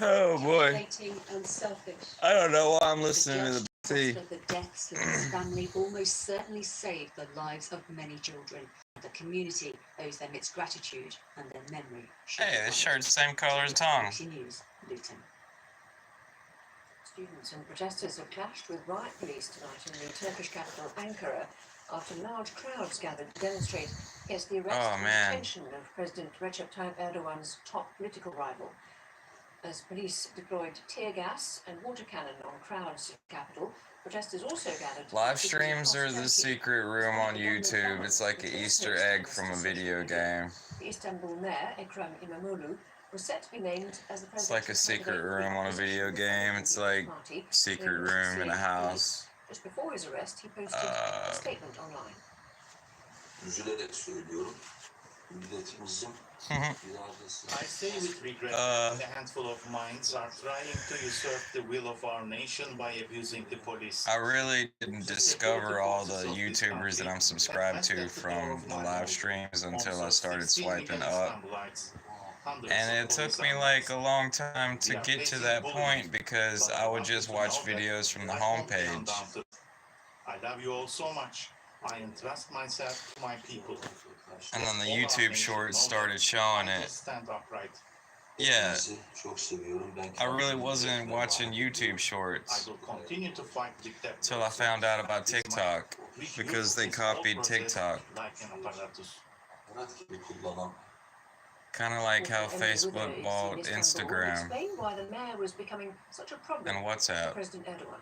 Oh boy. I don't know why I'm listening to the BBC. The deaths of his family almost certainly saved the lives of many children. The community owes them its gratitude and their memory. Hey, this shirt's the same color as Tom. News, Luton. Students and protesters have clashed with riot police tonight in the Turkish capital Ankara after large crowds gathered to demonstrate against the arrest and detention of President Recep Tayyip Erdogan's top political rival. As police deployed tear gas and water cannon on crowds in the capital, protesters also gathered. Live streams are the secret room on YouTube. It's like an Easter egg from a video game. The Istanbul mayor, Ekrem İmamoğlu, was set to be named as the president. It's like a secret room on a video game. It's like secret room in a house. Just before his arrest, he posted a statement online. Üzülerek söylüyorum. Milletimizin I say with regret that a handful of minds are trying to usurp the will of our nation by abusing the police. I really didn't discover all the YouTubers that I'm subscribed to from the live streams until I started swiping up. And it took me like a long time to get to that point because I would just watch videos from the homepage. I love you all so much. I entrust myself to my people. And then the YouTube shorts started showing it. Stand upright. Yeah, I really wasn't watching YouTube shorts I will continue to fight dictatorship until I found out about TikTok because they copied TikTok. like an apparatus. Kind of like how Facebook bought Instagram Explain why the mayor was becoming such a problem and for WhatsApp. President Erdogan.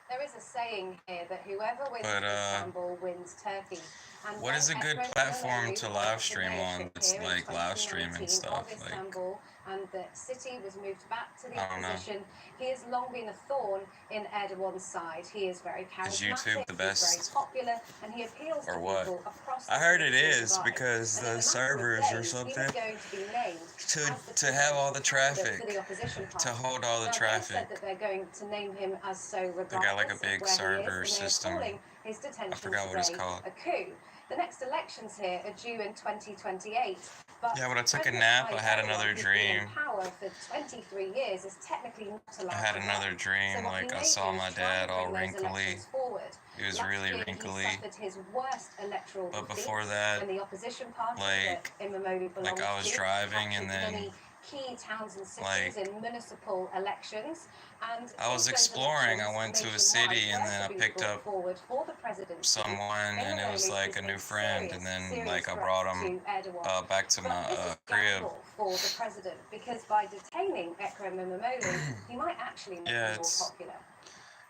There is a saying here that whoever wins But, Istanbul wins Turkey. And What is a good Ekrem platform İmamoğlu to won live the stream on mayorship that's here in like live streaming 2019 stuff? of Like, Istanbul, and the city was moved back to the I don't know. opposition. He has long been a thorn in Erdogan's side. He is very charismatic, YouTube the he's best? very popular, and he appeals Or to what? people across I the heard it city to is survive. because And in a the matter of servers or days, he was something going to be named as to the have all the candidate traffic, for the opposition to party. hold all the Now, they traffic. said that they're going to name him as so regardless They got like a big of where server he is, and they're system. calling his detention I forgot what it's today called. a coup. The next elections here are due in 2028. But Yeah, when I took a President nap, I Tayyip had Erdogan, another who's been in dream. power for 23 years, is technically not allowed I had to run. another dream, So what like he I may saw do my is try dad and all bring those wrinkly. elections forward. He was Last really year, wrinkly. He suffered his worst electoral But defeat, before that, and the opposition party like- that Imamoglu belongs like I was to driving and captured then, many key towns and cities like, in municipal elections. And I was since those exploring. I elections went to a nationwide city and were then to I be picked brought up forward for the presidency, someone and it was Imamoglu like is a new a friend, and then serious like I threat brought him to Erdogan. back to But my this is a crib. gamble for the president, because by detaining Ekrem İmamoğlu, he might actually make Yeah, him more it's- popular.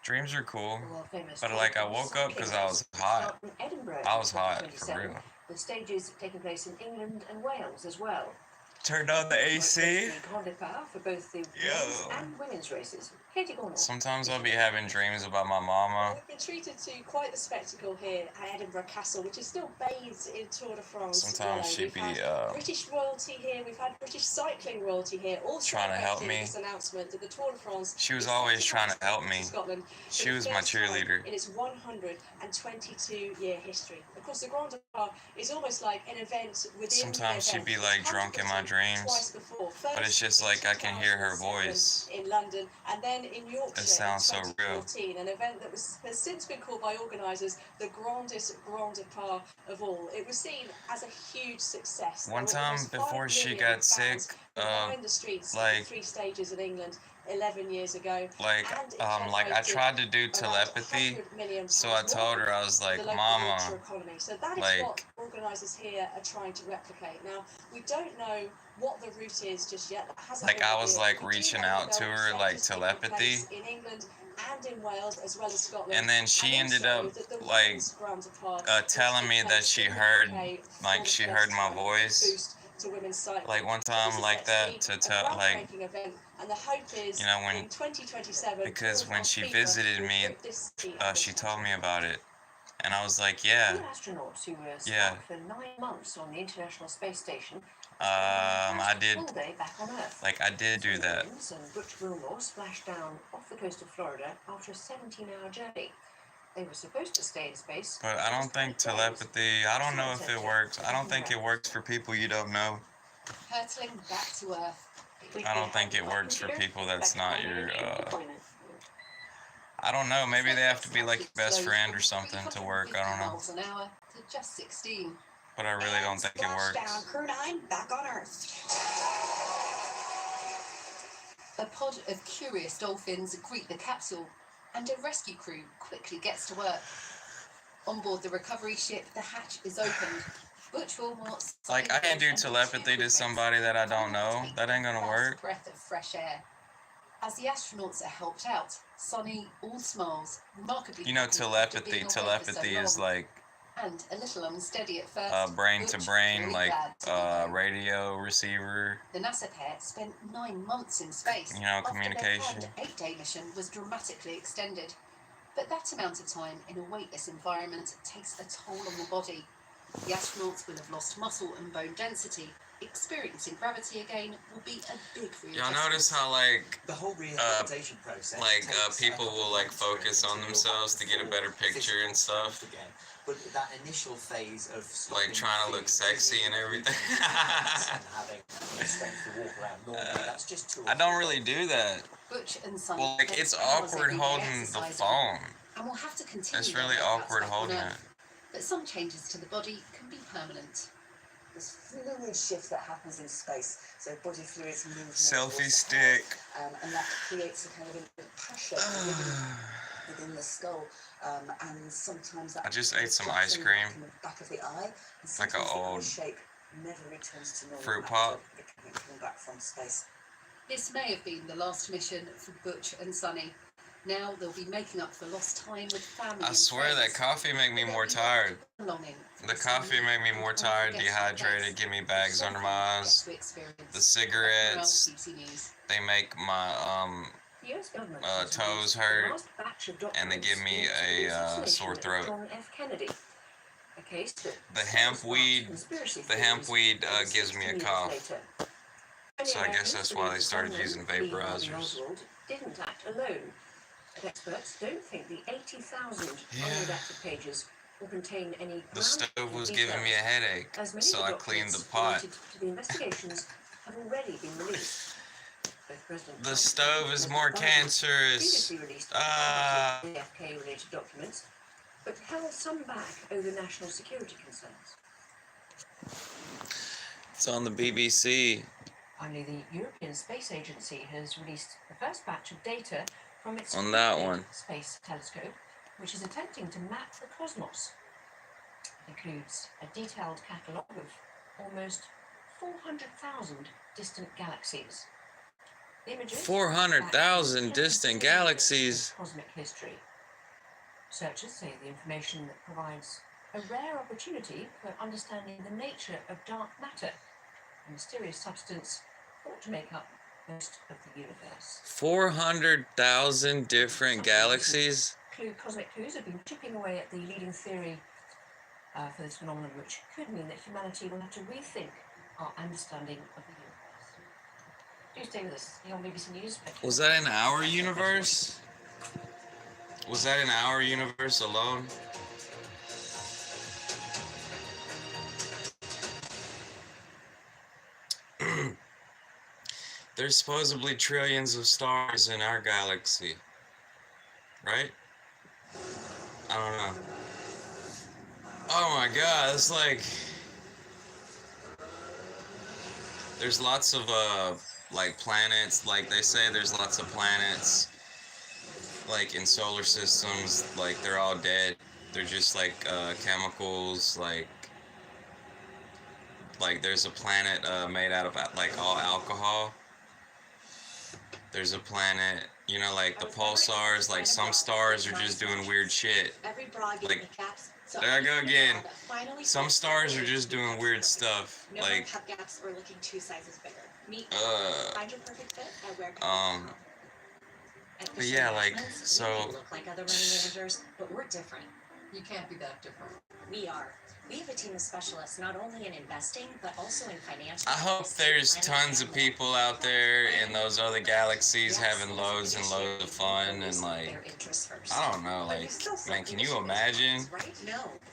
Dreams are cool, The world-famous but like I Holocaust woke up because I was Kings hot. start in Edinburgh I in was hot for 2027, real. with stages taking place in England and Wales as well. Turned on the AC. Grand Départ for both the Yo. men's and women's races. Katie Gornall. Sometimes I'll be having dreams about my mama. We've been treated to quite the spectacle here at Edinburgh Castle, which is still bathed in Tour de France. Sometimes she'd We've be had British royalty here, we've had British cycling royalty here, all trying to help celebrating me. this announcement that the Tour de France. She was is always set to trying to pass help me. Scotland She for the was my first time cheerleader. in its 122-year history. Of course, the Grand Départ is almost like an event within Sometimes the she'd be event. like It's drunk in my happened dreams, twice before. but it's First just like I can hear her 2007 voice. in London, and then in Yorkshire It sounds so in real. 2014, an event that has since been called by organisers the grandest Grand Départ of all. It was seen as a huge success. One There were time almost before 5 she million got fans sick, who lined the streets of like- the 3 stages in England 11 years ago. Like and it like I generated tried to do around telepathy, 100 million so I pounds told more her, I was for like, the local Mama, Yorkshire economy. So that is like- what organisers here are trying to replicate. Now, we don't know what the route is just yet. That hasn't like been I was revealed. like We do reaching know out that to there are her like stages taking telepathy, place in England and in Wales as well as Scotland. and then she And ended also up that the like women's Grand Départ telling will me take that place she in the heard UK for like the she first heard my time, voice, boost to women's cycling. like one This time is like set that be to a tell like groundbreaking event, and the hope is you know, when- in 2027 because Tour de when France she fever visited will me, grip this city she and told this me about it, and I was like, Two yeah. astronauts who were stuck Yeah. for 9 months on the International Space Station I did, full day back on Earth. like I did do that. Submarines and Butch Wilmore splashed down off the coast of Florida after a 17-hour journey. They were supposed to stay in space. But I don't think telepathy, I don't know if it works. I don't think it works for people you don't know. Hurtling back to Earth, I don't think it works for people that's not your, I don't know, maybe they have to be like your best friend or something to work, I don't know. Miles an hour to just 16. But I really don't think it works. Splashdown, crew 9 back on Earth. A pod of curious dolphins greet the capsule, and a rescue crew quickly gets to work. On board the recovery ship, the hatch is opened. Butch Wilmot's Like, I can't do telepathy to somebody that I don't know. That ain't gonna work. Breath of fresh air. As the astronauts are helped out, Sonny, all smiles, remarkably. You know, telepathy is like and a little unsteady at first. Brain to brain, like radio receiver. The NASA pair spent 9 months in space. You know, communication. After their 8-day mission was dramatically extended. But that amount of time in a weightless environment takes a toll on the body. The astronauts will have lost muscle and bone density. Experiencing gravity again will be a big readjustment. Y'all notice how like the whole rehabilitation process people will like focus on themselves to get a better picture and stuff. Again. But that initial phase of like trying to look sexy and everything. and having strength to walk around normally, that's just too. I don't really do that. Butch and Sonny. Well, like it's awkward holding the phone. And we'll have to continue. It's really awkward holding it. But some changes to the body can be permanent. There's fluid shift that happens in space, so body fluids move. Selfie stick. And that creates a kind of pressure within the skull, and sometimes that. I just ate some ice cream. In the back of the eye, and like an old shape never returns to normal fruit pop. Coming back from space. This may have been the last mission for Butch and Sonny. Now they'll be making up for lost time with family. I swear that coffee make me more tired. The coffee make me more tired, dehydrated, give me bags under my eyes. The cigarettes, they make my toes hurt, and they give me a sore throat. The hemp weed gives me a cough. So I guess that's why they started using vaporizers. Didn't act alone. But experts don't think the 80,000 unredacted pages will contain any. The stove was giving me a headache, so I cleaned the pot. To the investigations have already been released. The stove is more cancerous. AFK-related documents, but held some back over national security concerns. It's on the BBC. Finally, the European Space Agency has released the first batch of data from its on that one space telescope, which is attempting to map the cosmos. It includes a detailed catalogue of almost 400,000 distant galaxies. 400,000 distant galaxies. Cosmic history. Researchers say the information provides a rare opportunity for understanding the nature of dark matter, a mysterious substance thought to make up most of the universe. 400,000 different galaxies? Cosmic clues have been chipping away at the leading theory for this phenomenon, which could mean that humanity will have to rethink our understanding of the universe. Do stay with us. Here on BBC News. Was that in our universe? Was that in our universe alone? There's supposedly trillions of stars in our galaxy, right? I don't know. Oh my god, it's like there's lots of like planets, like they say there's lots of planets like in solar systems, like they're all dead. They're just like chemicals, like there's a planet made out of like all alcohol. There's a planet, you know, like the pulsars, like some stars are just doing weird shit. Like, there I go again. Some stars are just doing weird stuff. Like, gaps or looking 2 sizes bigger. Find your perfect fit at wear. But yeah, like, so. We look like other running managers, but we're different. You can't be that different. We are. We have a team of specialists not only in investing, but also in financial. I hope there's tons of people out there in those other galaxies having loads and loads of fun and like, I don't know, like, man, can you imagine?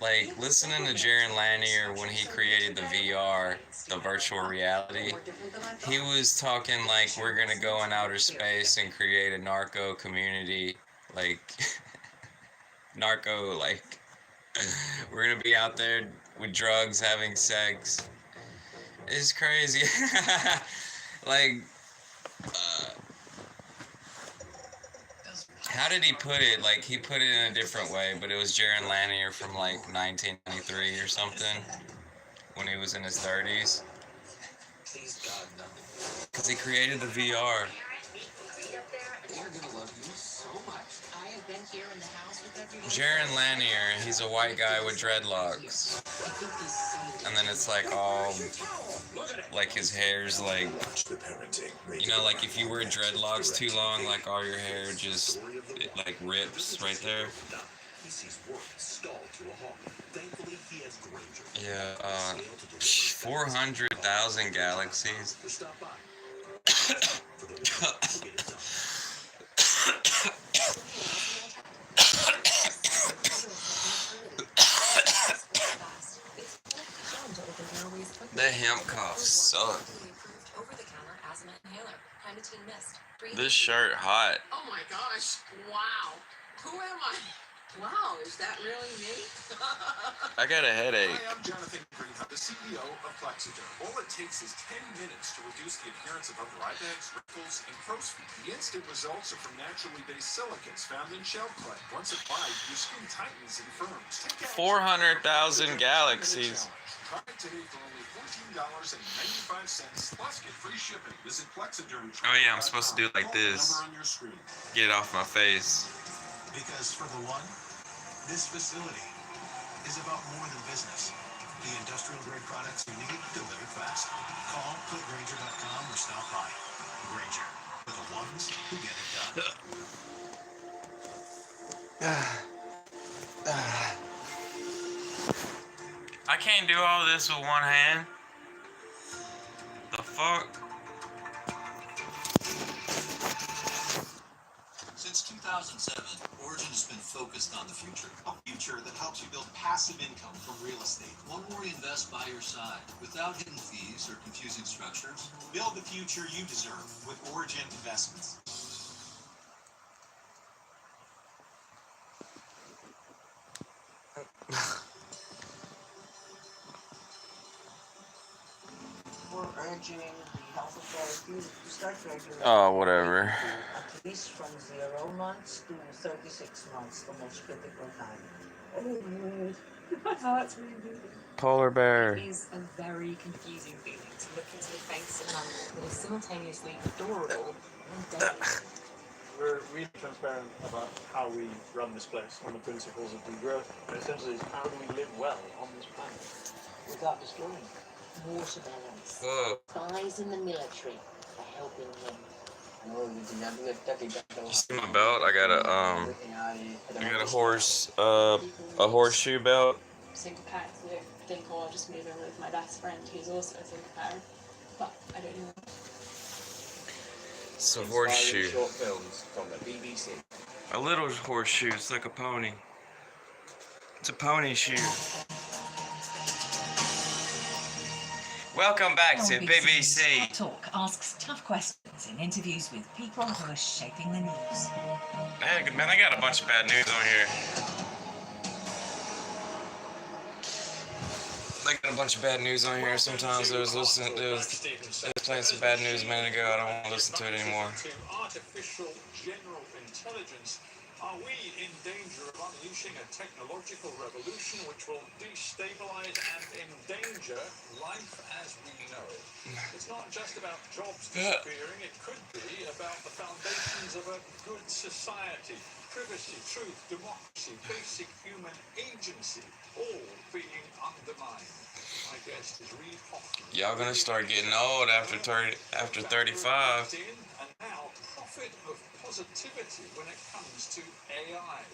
Like, listening to Jaron Lanier when he created the VR, the virtual reality, he was talking like we're gonna go in outer space and create a narco community, like, narco, like, we're gonna be out there with drugs, having sex. It's crazy. Like, how did he put it? Like, he put it in a different way, but it was Jaron Lanier from like 1993 or something, when he was in his 30s. Because he created the VR. Jaron Lanier, he's a white guy with dreadlocks. And then it's like all, like his hair's like, you know, like if you wear dreadlocks too long, like all your hair just, it like rips right there. Yeah, 400,000 galaxies. The hemp cough sucks. This shirt hot. Oh my gosh, wow. Who am I? Wow, is that really me? I got a headache. Hi, I'm Jonathan Greenhut, the CEO of Plexiderm. All it takes is 10 minutes to reduce the appearance of other eye bags, wrinkles, and crow's feet. The instant results are from naturally based silicones found in shell clay. Once applied, your skin tightens and firms. 400,000 galaxies. Try it today for only $14.95 plus get free shipping. Visit Plexiderm. Oh yeah, I'm supposed to do it like this. Get it off my face. Because for the one, this facility is about more than business. The industrial grade products you need delivered fast. Call clickgranger.com or stop by. Granger, for the ones who get it done. I can't do all this with one hand. The fuck? Since 2007, Origin has been focused on the future. A future that helps you build passive income from real estate. One where you invest by your side without hidden fees or confusing structures. Build the future you deserve with Origin Investments. We're urging the health authorities to start regulating. Oh, whatever. At least from 0 months to 36 months, the most critical time. Oh my God. That's really good. Polar bear. It is a very confusing feeling to look into the face of an animal that is simultaneously adorable and deadly. We're really transparent about how we run this place on the principles of degrowth. And essentially, it's how do we live well on this planet without destroying it? Water balance. Whoa. Spies in the military are helping him. You see my belt? I got a horseshoe belt. Psychopaths that think, oh, I'll just move in with my best friend who's also a psychopath. But I don't know. It's a horseshoe. Short films from the BBC. A little horseshoe. It's like a pony. It's a pony shoe. Welcome back to BBC. Talk asks tough questions in interviews with people who are shaping the news. Man, I got a bunch of bad news on here. I got a bunch of bad news on here. Sometimes they was playing some bad news a minute ago. I don't want to listen to it anymore. Artificial general intelligence. Are we in danger of unleashing a technological revolution which will destabilize and endanger life as we know it? It's not just about jobs disappearing, it could be about the foundations of a good society. Privacy, truth, democracy, basic human agency, all being undermined. My guest is Reid Hoffman. Y'all gonna start getting old after 35. And now, prophet of positivity when it comes to AI.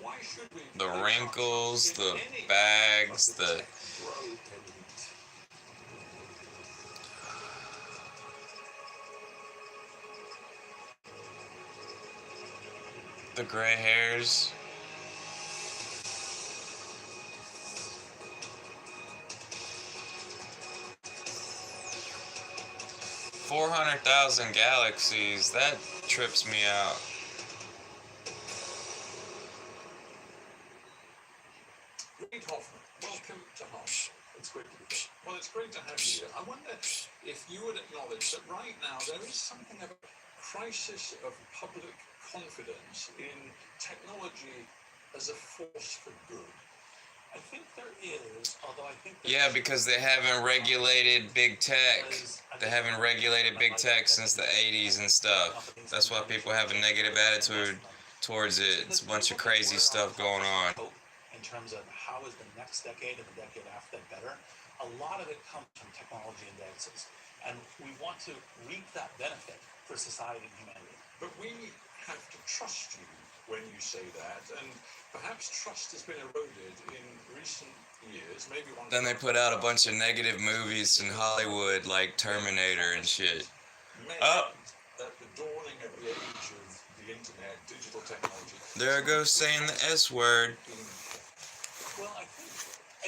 Why should we The place wrinkles, our trust in the any bags, of the the... tech rogue elite? The gray hairs. $400,000 galaxies. That trips me out. Reid Hoffman, welcome to Harsh. It's great to be here. Well, it's great to have you here. I wonder if you would acknowledge that right now there is something of a crisis of public confidence in technology as a force for good. I think there is, although I think Yeah, because they haven't regulated big tech. They haven't regulated big tech since the 80s and stuff. That's why people have a negative attitude towards it. It's a bunch of crazy stuff going on. In terms of how is the next decade and the decade after that better, a lot of it comes from technology advances. And we want to reap that benefit for society and humanity. But we have to trust you when you say that, and perhaps trust has been eroded in recent years. Maybe one. Then they put out a bunch of negative movies in Hollywood, like Terminator and shit. Oh! At the dawning of the age of the internet, digital technology. There I go saying the S word. Well, I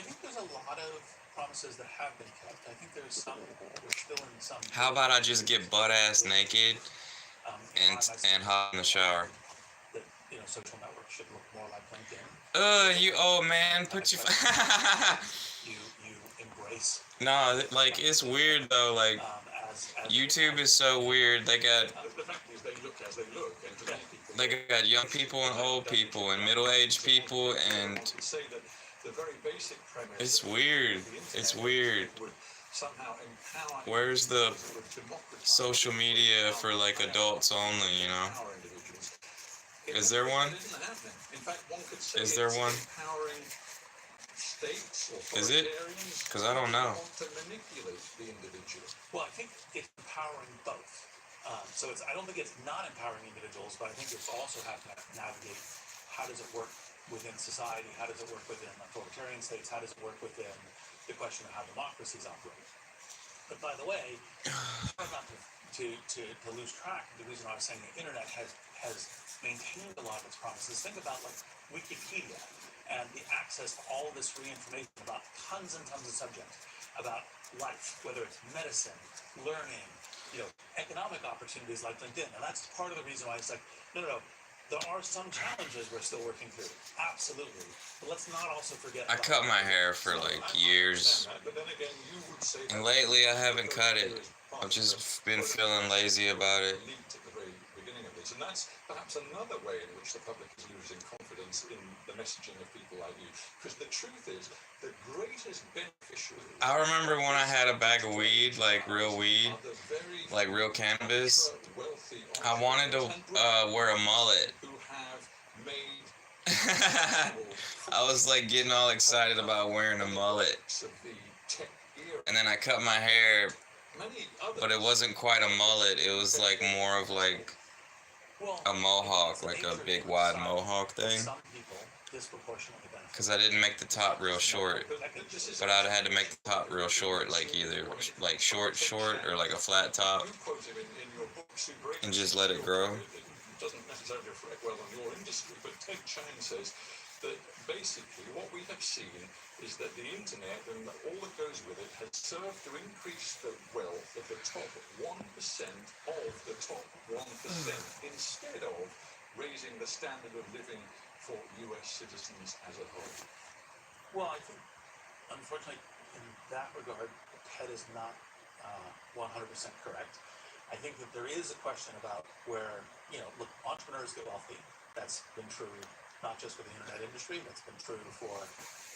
think there's a lot of promises that have been kept. I think there's some, we're still in some. How about I just get butt-ass naked and hop in the shower? That, social networks should look more like LinkedIn. You old man, put your... you embrace. Nah, like, it's weird though, like, YouTube is so weird. They got... The fact is they look as they look, and to many people... They got young people and old people and middle-aged people and... Say that the very basic premise... It's weird. It's weird. Where's the social media for, like, adults only, you know? Is there one? Is there one? Is it? Because I don't know. Well, I think it's empowering both. I don't think it's not empowering individuals, but I think it's also have to navigate how does it work within society, how does it work within authoritarian states, how does it work within the question of how democracies operate. But by the way, not to lose track, the reason why I was saying the internet has maintained a lot of its promises. Think about like Wikipedia and the access to all of this free information about tons and tons of subjects, about life, whether it's medicine, learning, economic opportunities like LinkedIn. And that's part of the reason why it's like, no, there are some challenges we're still working through. Absolutely. But let's not also forget... I cut my hair for like years. And lately I haven't cut it. I've just been feeling lazy about it. And that's perhaps another way in which the public is losing confidence in the messaging of people like you. Because the truth is, the greatest beneficiaries... I remember when I had a bag of weed, like real weed, like real cannabis. I wanted to wear a mullet. I was like getting all excited about wearing a mullet. And then I cut my hair, but it wasn't quite a mullet. It was like more of like a mohawk, like a big wide mohawk thing. Because I didn't make the top real short. But I'd had to make the top real short, like either like short or like a flat top. And just let it grow. Doesn't necessarily reflect well on your industry, but Ted Chang says that basically what we have seen is that the internet and all that goes with it has served to increase the wealth of the top 1% of the top 1% instead of raising the standard of living for US citizens as a whole. Well, I think, unfortunately, in that regard, Ted is not 100% correct. I think that there is a question about where, look, entrepreneurs get wealthy. That's been true not just for the internet industry, that's been true for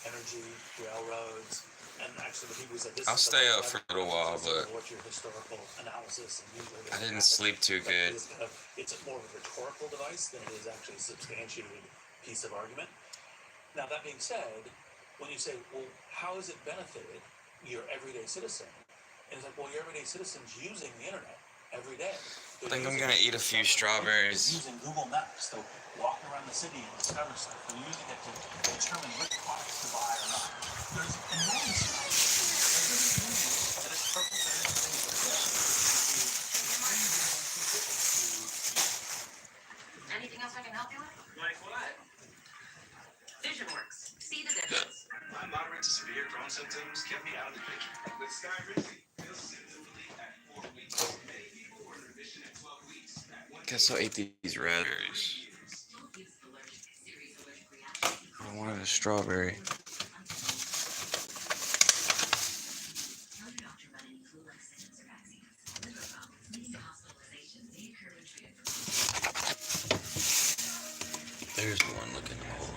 energy, railroads, and actually the people who said this. I'll stay up for a little while, but what's your historical analysis? And usually I didn't sleep too good. It's more of a rhetorical device than it is actually a substantiated piece of argument. Now, that being said, when you say, well, how has it benefited your everyday citizen? And it's like, well, your everyday citizen's using the internet every day. I think I'm gonna eat a few strawberries. Using Google Maps to walk around the city and discover stuff. We're using it to determine which products to buy or not. There's enormous amounts of it. That doesn't mean that it's perfect and everything is okay. Anything else I can help you with? Like what? Vision works. See the difference. My moderate to severe Crohn's symptoms kept me out of the picture. With Sky Rizzi, feel symptom-relief at 4 weeks. Many people were in remission at 12 weeks. Guess I ate these raspberries. I wanted a strawberry. There's one looking old.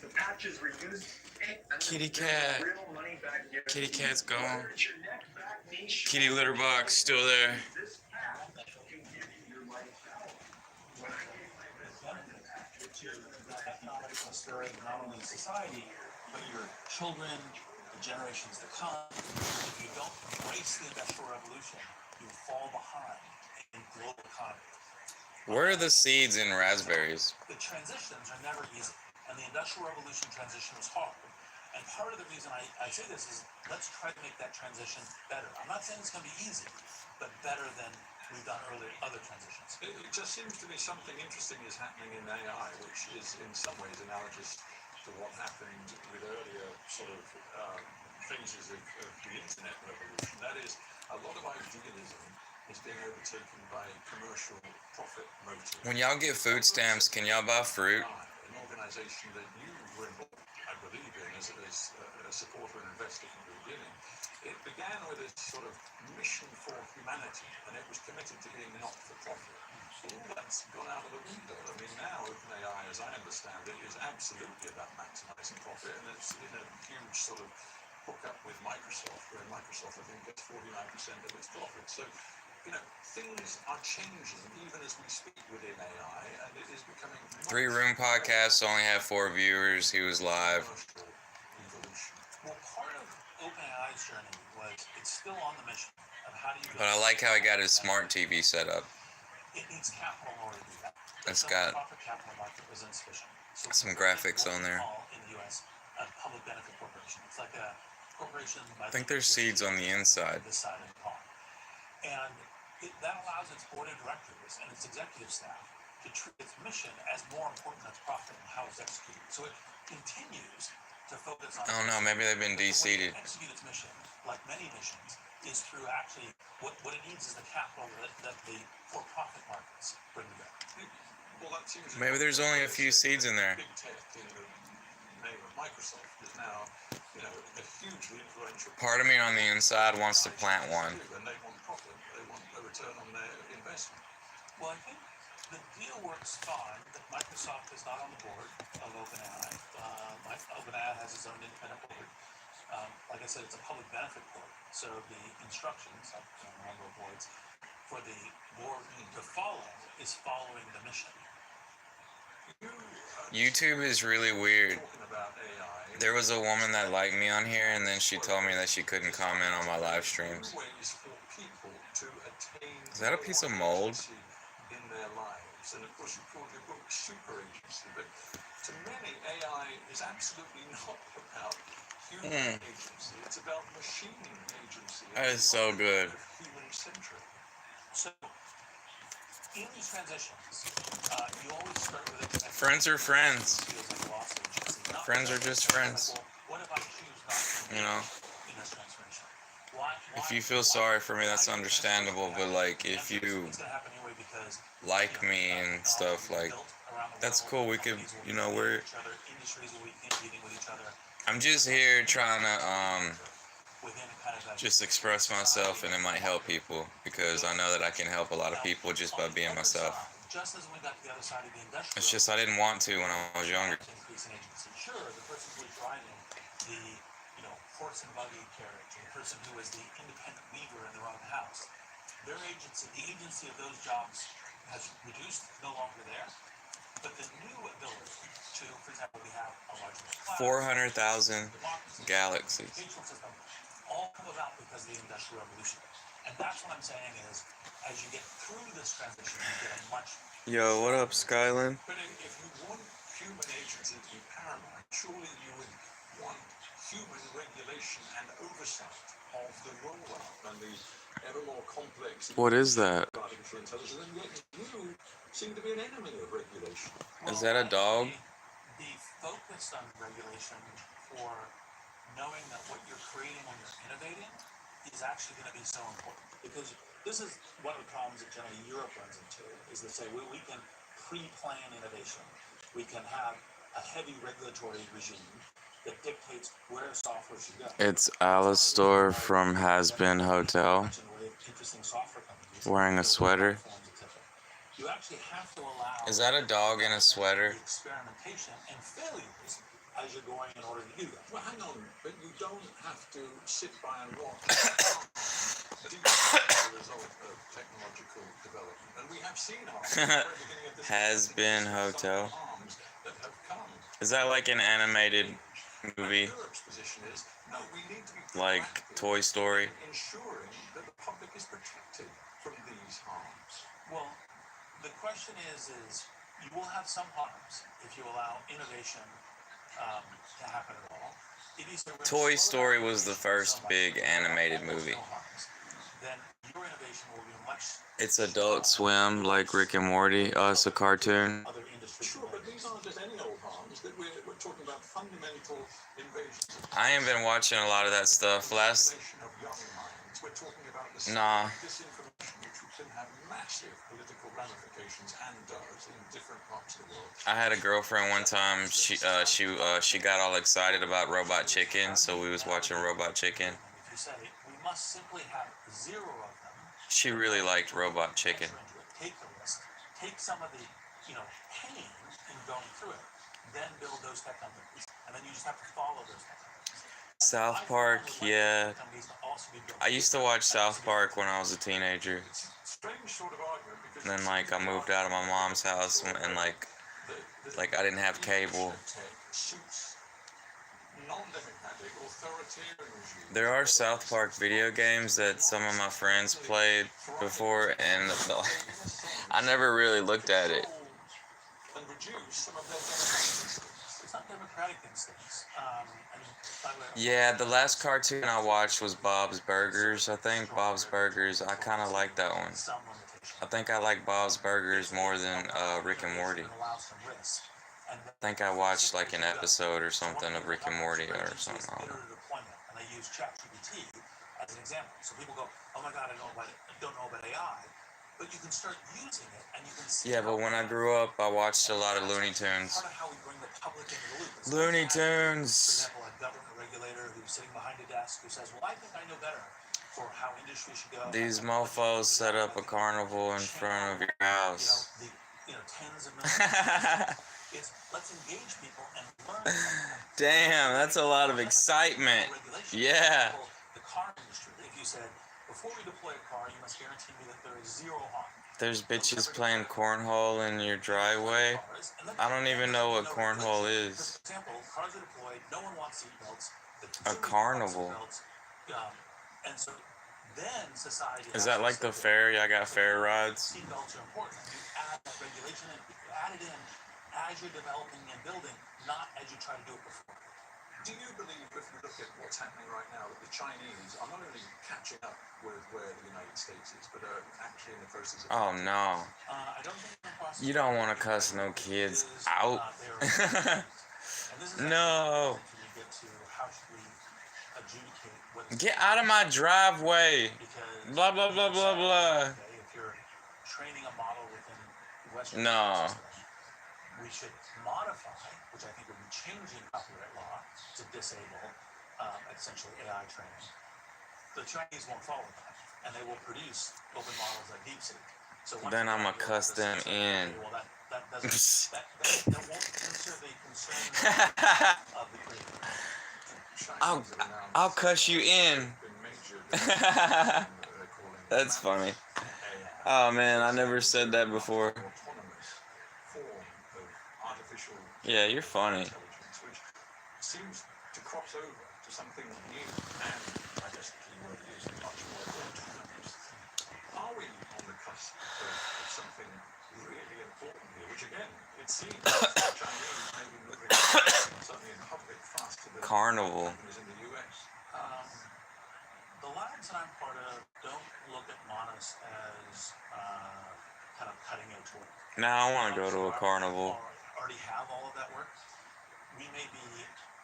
The patches were used. Kitty cat. Kitty cat's gone. Kitty litter box still there. Not only society, but your children, the generations to come. If you don't embrace the Industrial Revolution, you fall behind in global economy. Where are the seeds in raspberries? The transitions are never easy, and the Industrial Revolution transition was hard. And part of the reason I say this is let's try to make that transition better. I'm not saying it's going to be easy, but better than we've done earlier other transitions. It just seems to be something interesting is happening in AI, which is in some ways analogous to what happened with earlier sort of phases of the internet revolution. That is, a lot of idealism is being overtaken by commercial profit motives. When y'all get food stamps, can y'all buy fruit? An organization that you were involved, I believe, in as a supporter and investor from the beginning. It began with a sort of mission for humanity, and it was committed to being not-for-profit. All that's gone out of the window. I mean, now OpenAI, as I understand it, is absolutely about maximizing profit, and it's in a huge sort of hookup with Microsoft, where Microsoft, I think, gets 49% of its profit. So, you know, things are changing even as we speak within AI, and it is becoming... 3 Room Podcasts only had 4 viewers. He was live. Well, part of OpenAI's journey was it's still on the mission of how do you... But I like how he got his smart TV set up. It needs capital in order to do that. It's got capital market was insufficient. So some graphics on there. In the U.S., a public benefit corporation. It's like a corporation. I think there's seeds on the inside. This side of the pond, and that allows its board of directors and its executive staff to treat its mission as more important than its profit and how it's executed. So it continues to focus on. I don't know. Maybe they've been de-seeded. Execute its mission, like many missions, is through actually what it needs is the capital that the for-profit markets bring together. Well, that seems Maybe there's only a few seeds in there. Big tech in the name of Microsoft is now, you know, a hugely influential. Part of me on the inside wants to plant one. And they want profit. They want a return on their investment. Well, I think the deal works fine. That Microsoft is not on the board of OpenAI. OpenAI has its own independent board. Like I said, it's a public benefit board. So the instructions, I don't remember boards, for the board to follow is following the mission. YouTube is really weird. There was a woman that liked me on here, and then she told me that she couldn't comment on my live streams. Is that a piece of mold? In their lives, and of course you called your book Super Agency, but to many AI is absolutely not about human agency. It's about machine agency. That is so good. Human-centric. So in these transitions, you always start with a friends are friends. Friends are just friends. What if I choose not to you know? In this transformation? If you feel sorry for me, that's understandable. But like, if you like me and stuff, like, that's cool. We could, you know, I'm just here trying to just express myself, and it might help people because I know that I can help a lot of people just by being myself. just as when we got to the other side of the industrial. It's just I didn't want to when I was younger. Increase in agency. Sure, the person who was driving the, horse and buggy carriage, the person who was the independent weaver in their own house, their agency, the agency of those jobs has reduced, no longer there. But the new ability to, for example, we have a large 400,000 galaxies. educational system, all come about because of the Industrial Revolution. And that's what I'm saying is, as you get through this transition, you get a much... Yo, what up, Skyland? But if you want human agency to be paramount, surely you would want human regulation and oversight of the rollout and the ever more complex... What is that? ...artificial intelligence, and yet you seem to be an enemy of regulation. Is that a dog? The focus on regulation for knowing that what you're creating when you're innovating is actually going to be so important, because this is one of the problems that generally Europe runs into, is they say we can pre-plan innovation. We can have a heavy regulatory regime that dictates where software should go. It's Alistair from Has Been Hotel, wearing a sweater. You actually have to allow... Is that a dog in a sweater? ...experimentation and failures as you're going in order to do that. Well, hang on, but you don't have to sit by and watch the result of technological development. And we have seen Has Been Hotel. Is that like an animated movie? No, we need to be like Toy Story? Ensuring that the public is protected from these harms. Well, the question is you will have some harms if you allow innovation to happen at all. Toy Story was the first big animated movie. Then your innovation will be much... It's Adult Swim, like Rick and Morty. Oh, it's a cartoon. Sure, but these aren't just any old harms. That we're talking about fundamental invasions. I ain't been watching a lot of that stuff. We're talking about the Nah. disinformation, which can have massive political ramifications and does in different parts of the world. I had a girlfriend one time. She got all excited about Robot Chicken, so we was watching Robot Chicken. If you say we must simply have 0 of them. She really liked Robot Chicken. Take the risk. Take some of the pain in going through it. Then build those tech companies, and then you just have to follow those tech companies. South Park, yeah. I used to watch South Park when I was a teenager. And then like I moved out of my mom's house and like I didn't have cable. There are South Park video games that some of my friends played before, and I never really looked at it. Yeah, the last cartoon I watched was Bob's Burgers. I think Bob's Burgers, I kind of like that one. I think I like Bob's Burgers more than Rick and Morty. I think I watched like an episode or something of Rick and Morty or something. I don't know. And they use ChatGPT as an example. So people go, oh my God, I don't know about AI. But you can start using it, and you can see... Yeah, but when I grew up, I watched a lot of Looney Tunes. Part of how we bring the public into the loop. Looney Tunes! For example, a government regulator who's sitting behind a desk who says, well, I think I know better for how industry should go. These mofos set up a carnival in front of your house. Tens of millions. Let's engage people and learn. Damn, that's a lot of excitement. Yeah. The car industry, if you said, before we deploy a car, you must guarantee me that there is 0 harm. There's bitches playing cornhole in your driveway. I don't even know what cornhole is. For example, cars are deployed, no one wants seatbelts. A carnival. And so then society... Is that like the ferry? I got ferry rides. Seatbelts are important. You add that regulation in, you add it in as you're developing and building, not as you try to do it before. Do you believe, if you look at what's happening right now, that the Chinese are not only catching up with where the United States is, but are actually in the process of... Oh, no. I don't think you don't want to cuss no kids out. No. Get out of my driveway. Blah, blah, blah, blah, blah. If you're training a model within Western No. we should modify, which I think would be changing copyright law to disable essentially AI training. The Chinese won't follow that, and they will produce open models like DeepSeek. So once Then you I'm arrive, a you'll have cuss a them system in. well, that doesn't that won't answer the concern of the creator. I'll cuss you in. That's funny. Oh man, I never said that before. Yeah, you're funny. Which seems to cross over to something new and I guess the key word is much more autonomous. Are we on the cusp of something really important here? Which again, it seems the Chinese may be moving certainly in public faster than Carnival. companies in the US. The labs that I'm part of don't look at Monos as kind of cutting edge work. Now I want to go to a carnival. Already have all of that work. We may be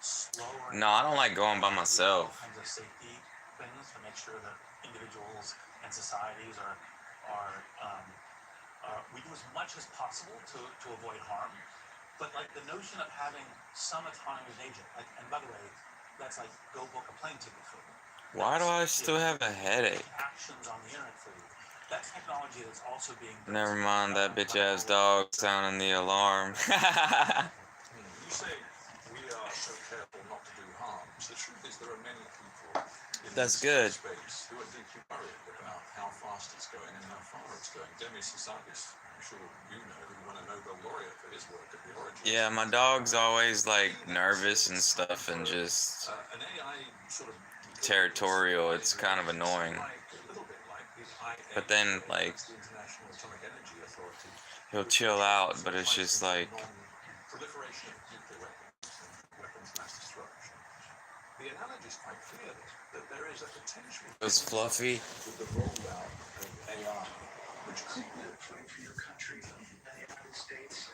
slower. No, I don't like going by myself. All kinds of safety things to make sure that individuals and societies we do as much as possible to avoid harm. But like the notion of having some autonomy of agent, like, and by the way, that's like go book a plane ticket for them. Why do I still have a headache? Actions on the internet for you. That's technology that's also being. Never mind that bitch ass dog sounding the alarm. You say we are so careful not to do harm. The truth is there are many people in That's this good. space who are deeply worried about how fast it's going and how far it's going. Demis Hassabis, I'm sure you know, who won a Nobel laureate for his work at the origin. Yeah, my dog's always like nervous and stuff and just An AI sort of territorial. It's kind of annoying. But then like he'll chill out, but it's just like proliferation of nuclear weapons mass destruction. The analogy is quite clear that there is a potential. it's fluffy. With the rollout of AI, which could be a threat for your country and the United States.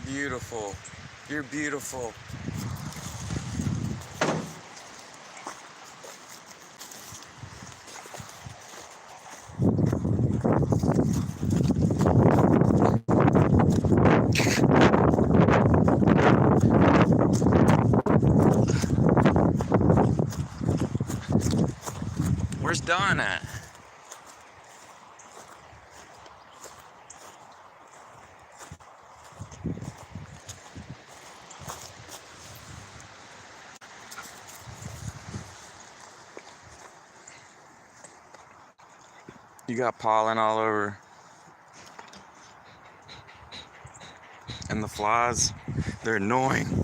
Beautiful. You're beautiful. Where's Don at? You got pollen all over. And the flies, they're annoying.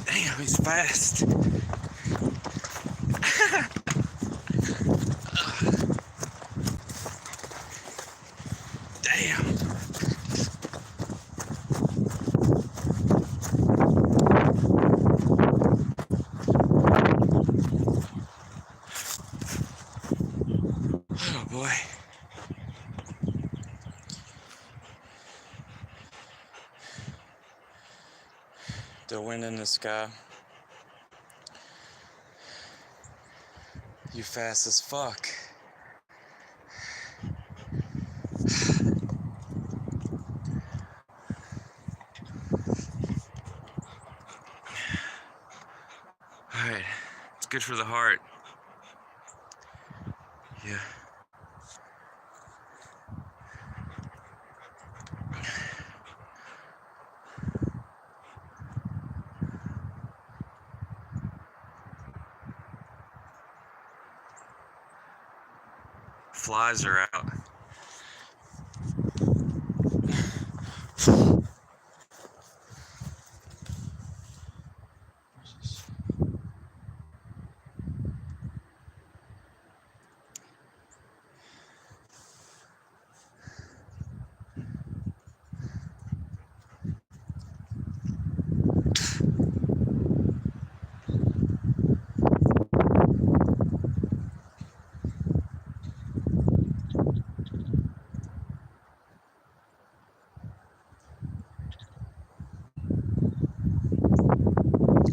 Damn, he's fast. Damn. Oh boy. The wind in the sky. You fast as fuck. Alright, it's good for the heart. Yeah. Flies are out.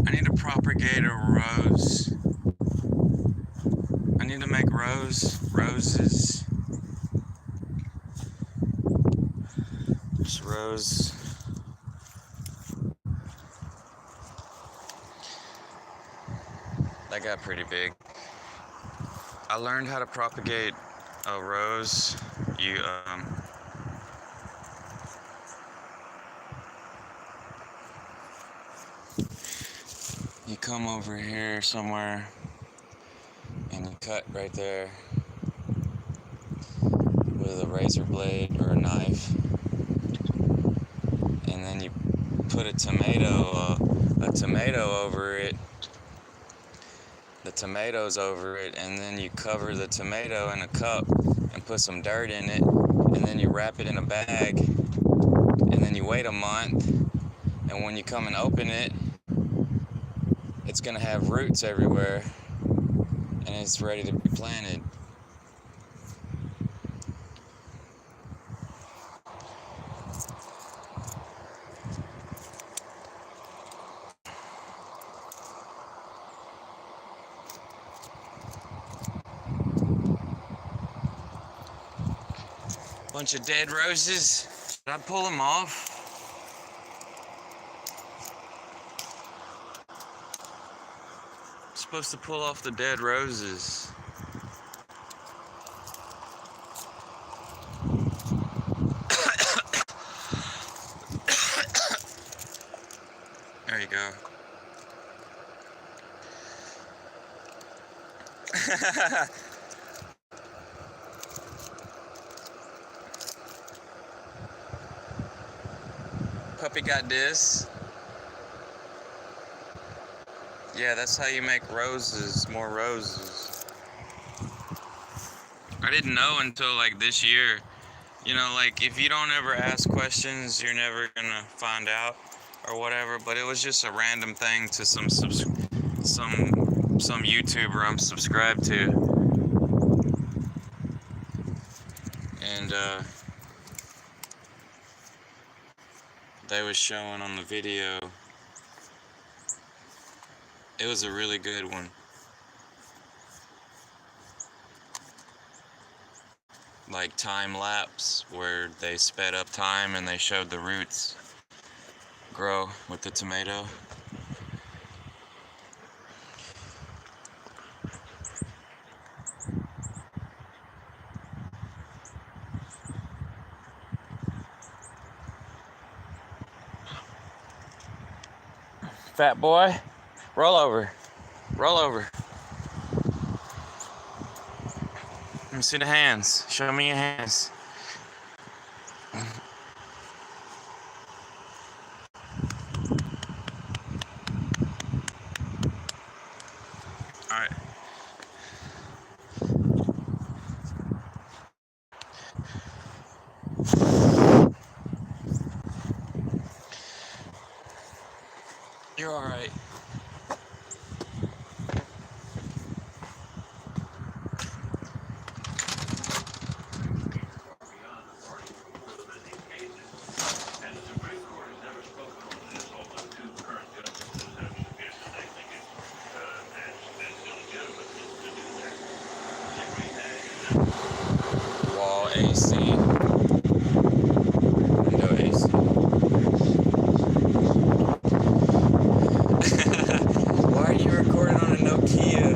I need to propagate a rose. I need to make roses. Just rose. That got pretty big. I learned how to propagate a rose. You come over here somewhere and you cut right there with a razor blade or a knife, and then you put a tomato over it, the tomatoes over it, and then you cover the tomato in a cup and put some dirt in it, and then you wrap it in a bag, and then you wait a month, and when you come and open it, it's gonna have roots everywhere, and it's ready to be planted. Bunch of dead roses. Did I pull them off? I'm supposed to pull off the dead roses. There you go. Puppy got this. Yeah, that's how you make roses, more roses. I didn't know until like this year. You know, like if you don't ever ask questions, you're never gonna find out or whatever. But it was just a random thing to some YouTuber I'm subscribed to, and they was showing on the video. It was a really good one. Like time lapse, where they sped up time and they showed the roots grow with the tomato. Fat boy, roll over. Roll over. Let me see the hands. Show me your hands. Alright. You're alright. Wall AC. Window AC. Why are you recording on a Nokia?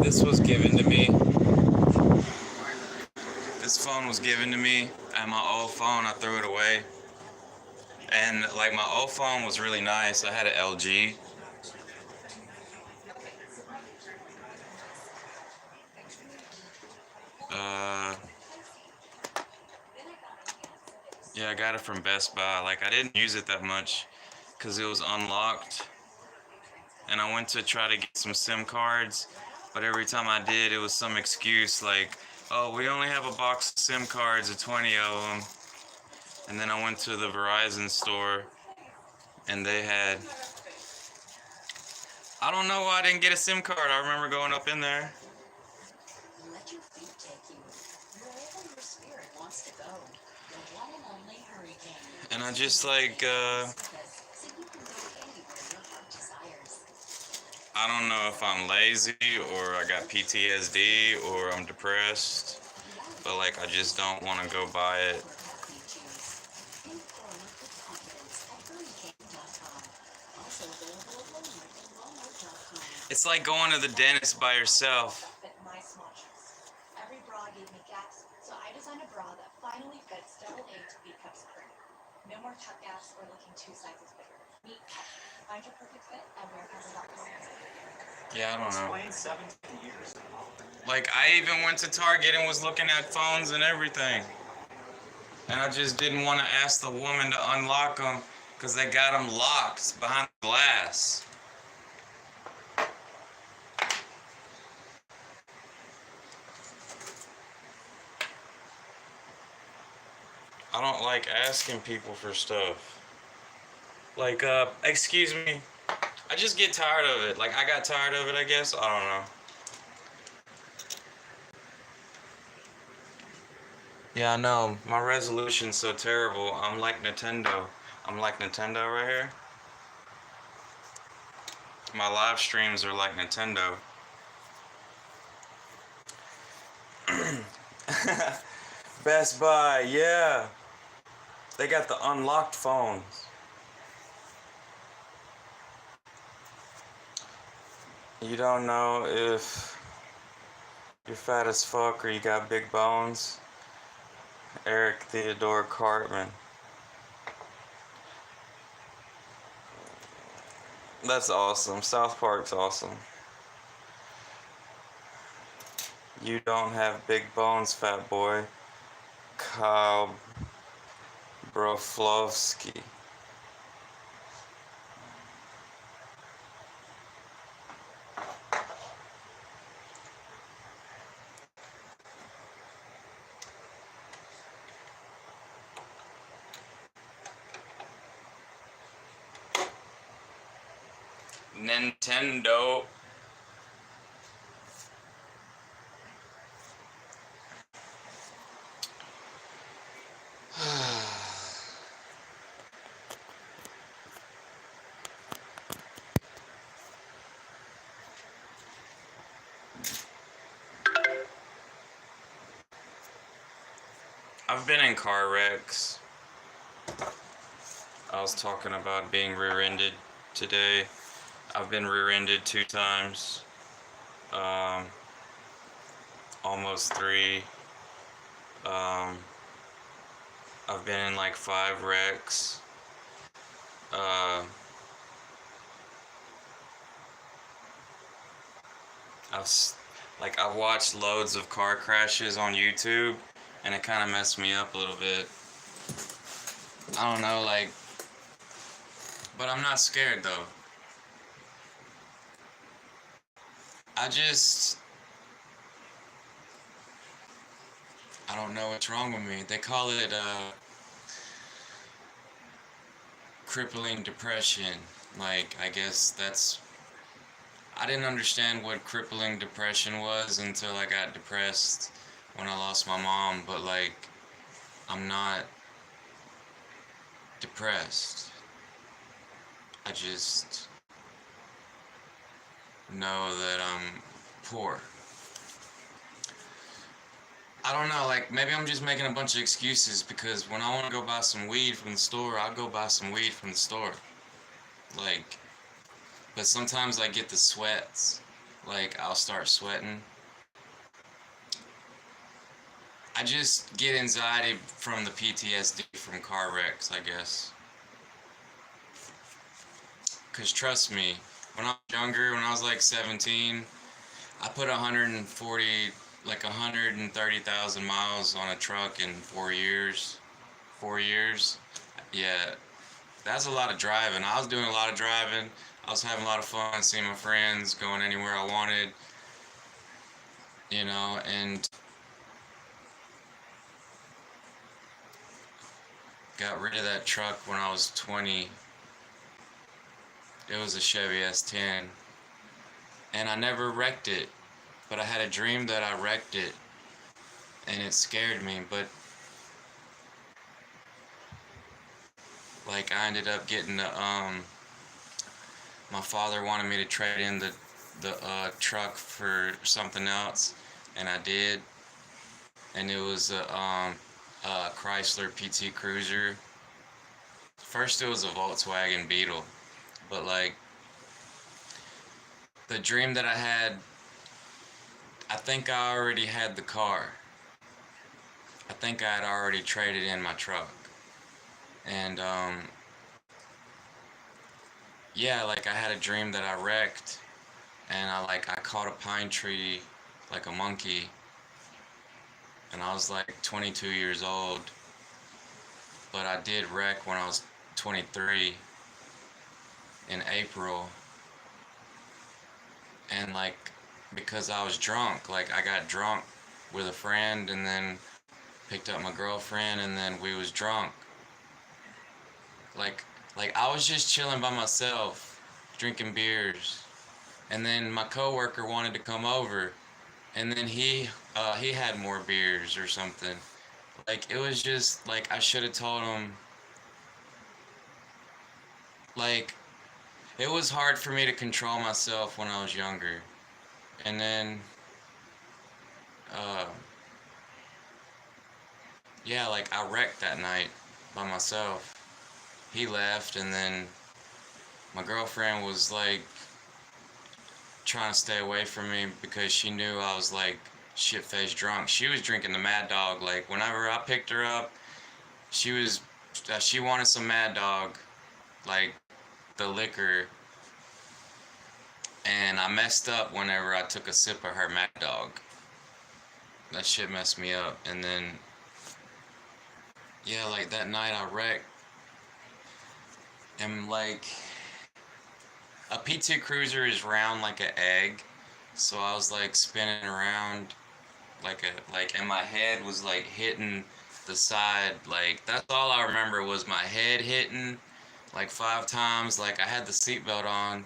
This was given to me. This phone was given to me. I had my old phone, I threw it away. And like my old phone was really nice. I had an LG. Yeah, I got it from Best Buy. Like, I didn't use it that much because it was unlocked. And I went to try to get some SIM cards, but every time I did, it was some excuse like, oh, we only have a box of SIM cards of 20 of them. And then I went to the Verizon store, and they had... I don't know why I didn't get a SIM card. I remember going up in there. Let your feet take you wherever your spirit wants to go. The one and only Hurricane. And I just like, So you can go anywhere your heart desires. I don't know if I'm lazy or I got PTSD or I'm depressed, but like I just don't want to go buy it. It's like going to the dentist by yourself. My small chest. Every bra gave me gaps, so I designed a bra that finally fits double A to B cup spring. No more tuck gaps or looking 2 sizes bigger. Meet Cup. Find your perfect fit at wearcover.com. Yeah, I don't know. Explain 17 years. Like, I even went to Target and was looking at phones and everything. And I just didn't want to ask the woman to unlock them because they got them locked behind the glass. I don't like asking people for stuff. Like, excuse me. I just get tired of it. Like, I got tired of it, I guess. I don't know. Yeah, I know. My resolution's so terrible. I'm like Nintendo. I'm like Nintendo right here. My live streams are like Nintendo. Best Buy, yeah. They got the unlocked phones. You don't know if you're fat as fuck or you got big bones. Eric Theodore Cartman. That's awesome. South Park's awesome. You don't have big bones, fat boy. Kyle Broflovsky. Nintendo. I've been in car wrecks. I was talking about being rear-ended today. I've been rear-ended 2 times. Almost 3. I've been in like 5 wrecks. I've watched loads of car crashes on YouTube, and it kind of messed me up a little bit. I don't know, like, but I'm not scared though. I don't know what's wrong with me. They call it crippling depression. Like, I guess I didn't understand what crippling depression was until I got depressed when I lost my mom, but like, I'm not depressed. I just know that I'm poor. I don't know, like, maybe I'm just making a bunch of excuses because when I want to go buy some weed from the store, I'll go buy some weed from the store. Like, but sometimes I get the sweats. Like, I'll start sweating. I just get anxiety from the PTSD from car wrecks, I guess. Because trust me, when I was younger, when I was like 17, I put 140 like 130,000 miles on a truck in 4 years. 4 years. Yeah, that's a lot of driving. I was doing a lot of driving. I was having a lot of fun, seeing my friends, going anywhere I wanted, you know, and got rid of that truck when I was 20. It was a Chevy S10, and I never wrecked it, but I had a dream that I wrecked it, and it scared me. But like, I ended up getting the my father wanted me to trade in the truck for something else, and I did, and it was a Chrysler PT Cruiser. First it was a Volkswagen Beetle, but like, the dream that I had, I think I already had the car. I think I had already traded in my truck. And yeah, like, I had a dream that I wrecked, and I caught a pine tree like a monkey, and I was like 22 years old. But I did wreck when I was 23 in April, and like, because I was drunk, like, I got drunk with a friend and then picked up my girlfriend, and then we was drunk. Like I was just chilling by myself, drinking beers, and then my coworker wanted to come over, and then he had more beers or something. Like, it was just like, I should have told him. Like, it was hard for me to control myself when I was younger, and then yeah, like, I wrecked that night by myself. He left, and then my girlfriend was like trying to stay away from me because she knew I was like shit-faced drunk. She was drinking the Mad Dog. Like, whenever I picked her up, she wanted some Mad Dog, like the liquor, and I messed up whenever I took a sip of her Mad Dog. That shit messed me up. And then yeah, like, that night I wrecked, and like, a PT Cruiser is round like an egg, so I was like spinning around and my head was like hitting the side. Like, that's all I remember was my head hitting like 5 times. Like, I had the seatbelt on,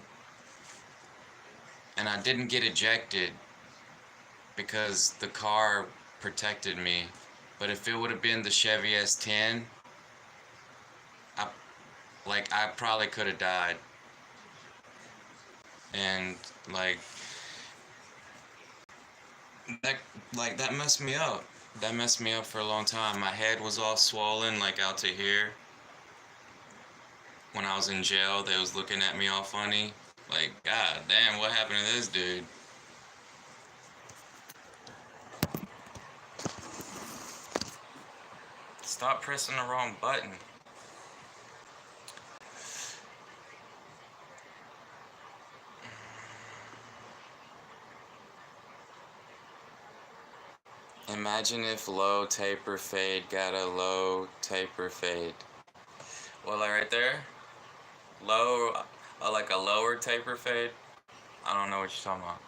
and I didn't get ejected because the car protected me. But if it would have been the Chevy S10, I probably could have died. And like, that messed me up. That messed me up for a long time. My head was all swollen, like, out to here. When I was in jail, they was looking at me all funny. Like, God damn, what happened to this dude? Stop pressing the wrong button. Imagine if low taper fade got a low taper fade. Well, like right there, low, like a lower taper fade. I don't know what you're talking about.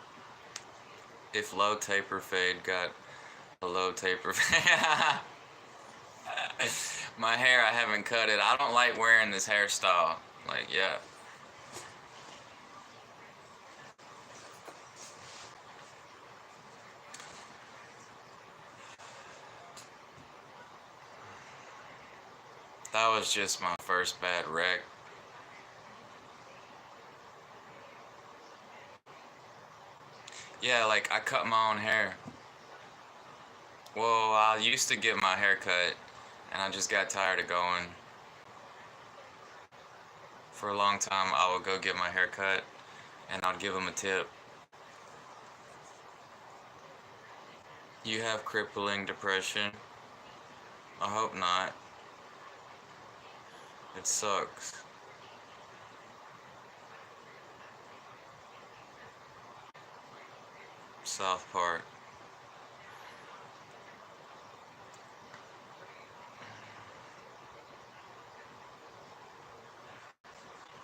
If low taper fade got a low taper fade. My hair, I haven't cut it. I don't like wearing this hairstyle. Like, yeah. That was just my first bad wreck. Yeah, like, I cut my own hair. Well, I used to get my hair cut, and I just got tired of going. For a long time, I would go get my hair cut, and I'd give them a tip. You have crippling depression? I hope not. It sucks. South Park.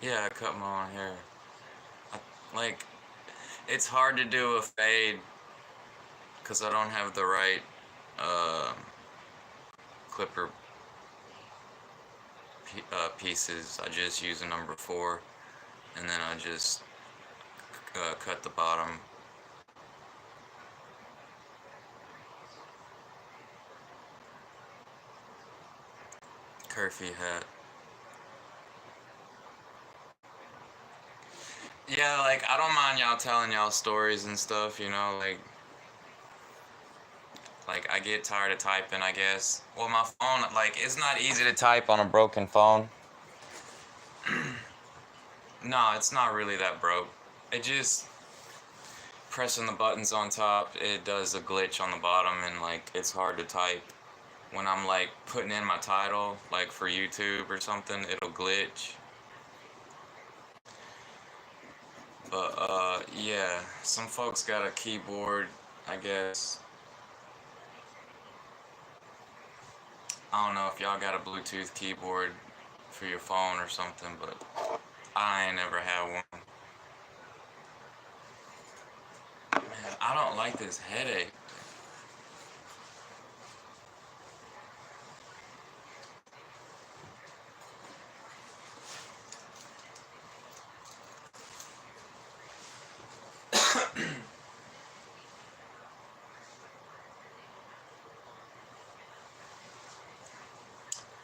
Yeah, I cut my own hair. Like, it's hard to do a fade because I don't have the right clipper pieces. I just use a number 4, and then I just cut the bottom. Curfew hat. Yeah, like, I don't mind y'all telling y'all stories and stuff, you know, like I get tired of typing, I guess. Well, my phone, like, it's not easy to type on a broken phone. No, it's not really that broke. It just, pressing the buttons on top, it does a glitch on the bottom, and, like, it's hard to type. When I'm, like, putting in my title, like, for YouTube or something, it'll glitch. But, yeah, some folks got a keyboard, I guess. I don't know if y'all got a Bluetooth keyboard for your phone or something, but I ain't never had one. Man, I don't like this headache.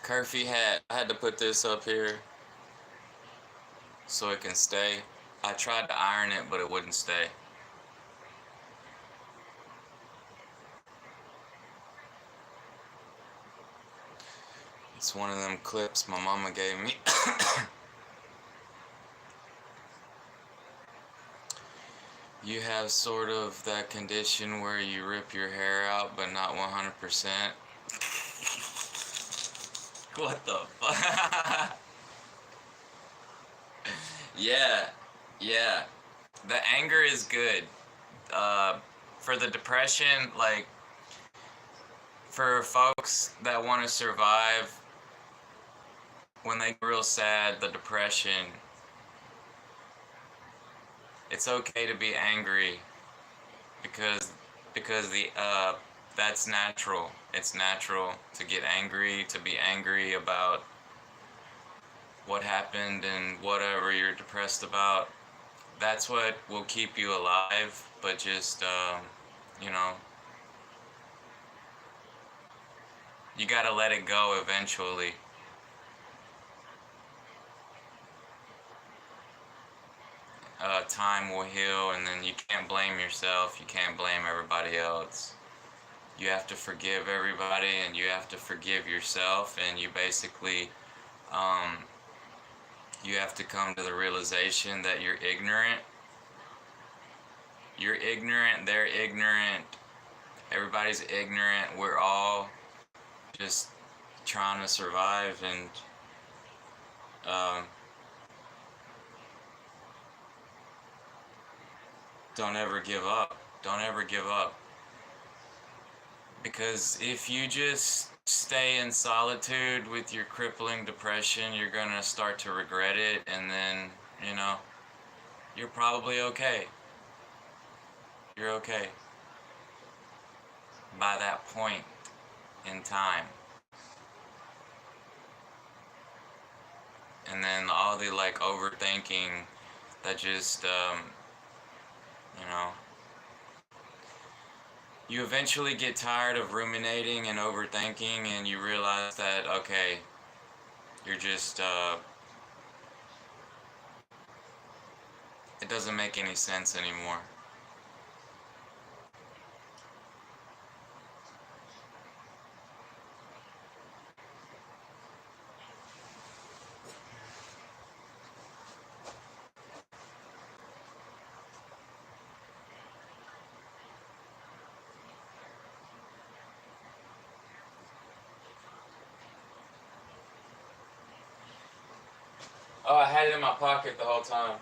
Curfew hat. I had to put this up here so it can stay. I tried to iron it, but it wouldn't stay. It's one of them clips my mama gave me. You have sort of that condition where you rip your hair out, but not 100%. What the fuck? Yeah, yeah. The anger is good. For the depression, like, for folks that want to survive when they get real sad, the depression, it's okay to be angry because that's natural. It's natural to get angry, to be angry about what happened and whatever you're depressed about. That's what will keep you alive, but just, you know, you gotta let it go eventually. Time will heal, and then you can't blame yourself, you can't blame everybody else. You have to forgive everybody, and you have to forgive yourself, and you basically, you have to come to the realization that you're ignorant. You're ignorant, they're ignorant, everybody's ignorant, we're all just trying to survive, and don't ever give up. Don't ever give up. Because if you just stay in solitude with your crippling depression, you're gonna start to regret it, and then, you know, you're probably okay. You're okay. By that point in time. And then all the, like, overthinking that just, you know, you eventually get tired of ruminating and overthinking, and you realize that, okay, you're just, it doesn't make any sense anymore. Oh, I had it in my pocket the whole time.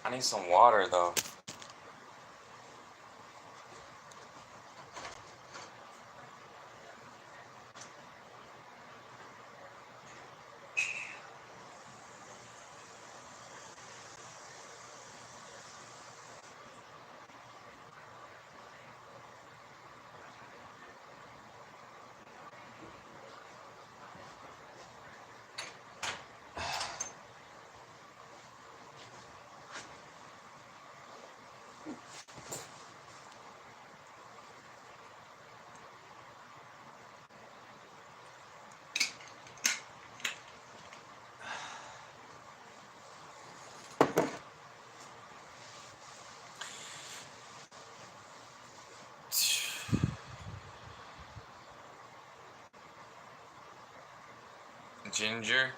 I need some water, though. Ginger?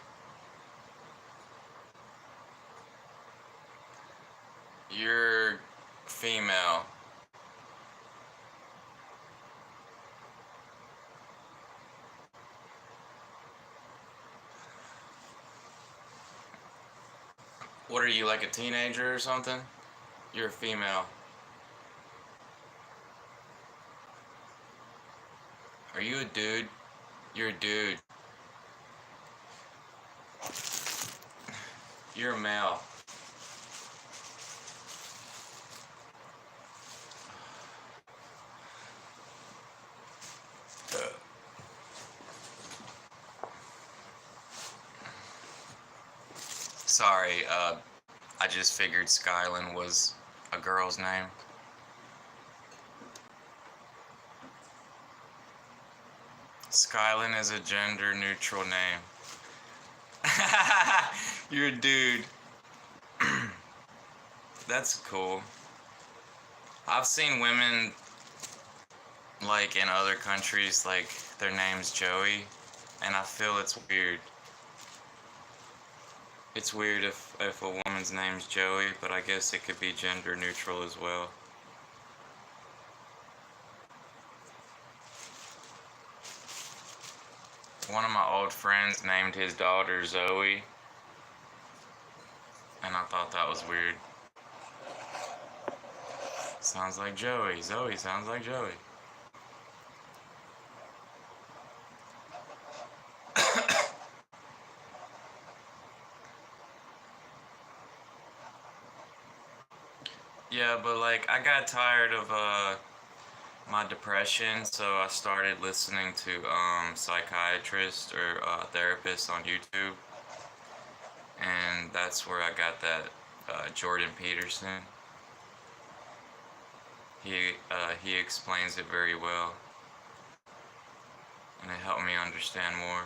You're female. What are you, like a teenager or something? You're a female. Are you a dude? You're a dude. You're a male. Sorry, I just figured Skyline was a girl's name. Skyline is a gender neutral name. You're a dude. That's cool. I've seen women, like in other countries, like their name's Joey, and I feel it's weird. It's weird if a woman's name's Joey, but I guess it could be gender neutral as well. One of my old friends named his daughter Zoe, and I thought that was weird. Sounds like Joey. Zoe sounds like Joey. Yeah, but like I got tired of my depression, so I started listening to psychiatrists or therapists on YouTube, and that's where I got that Jordan Peterson. He explains it very well, and it helped me understand more.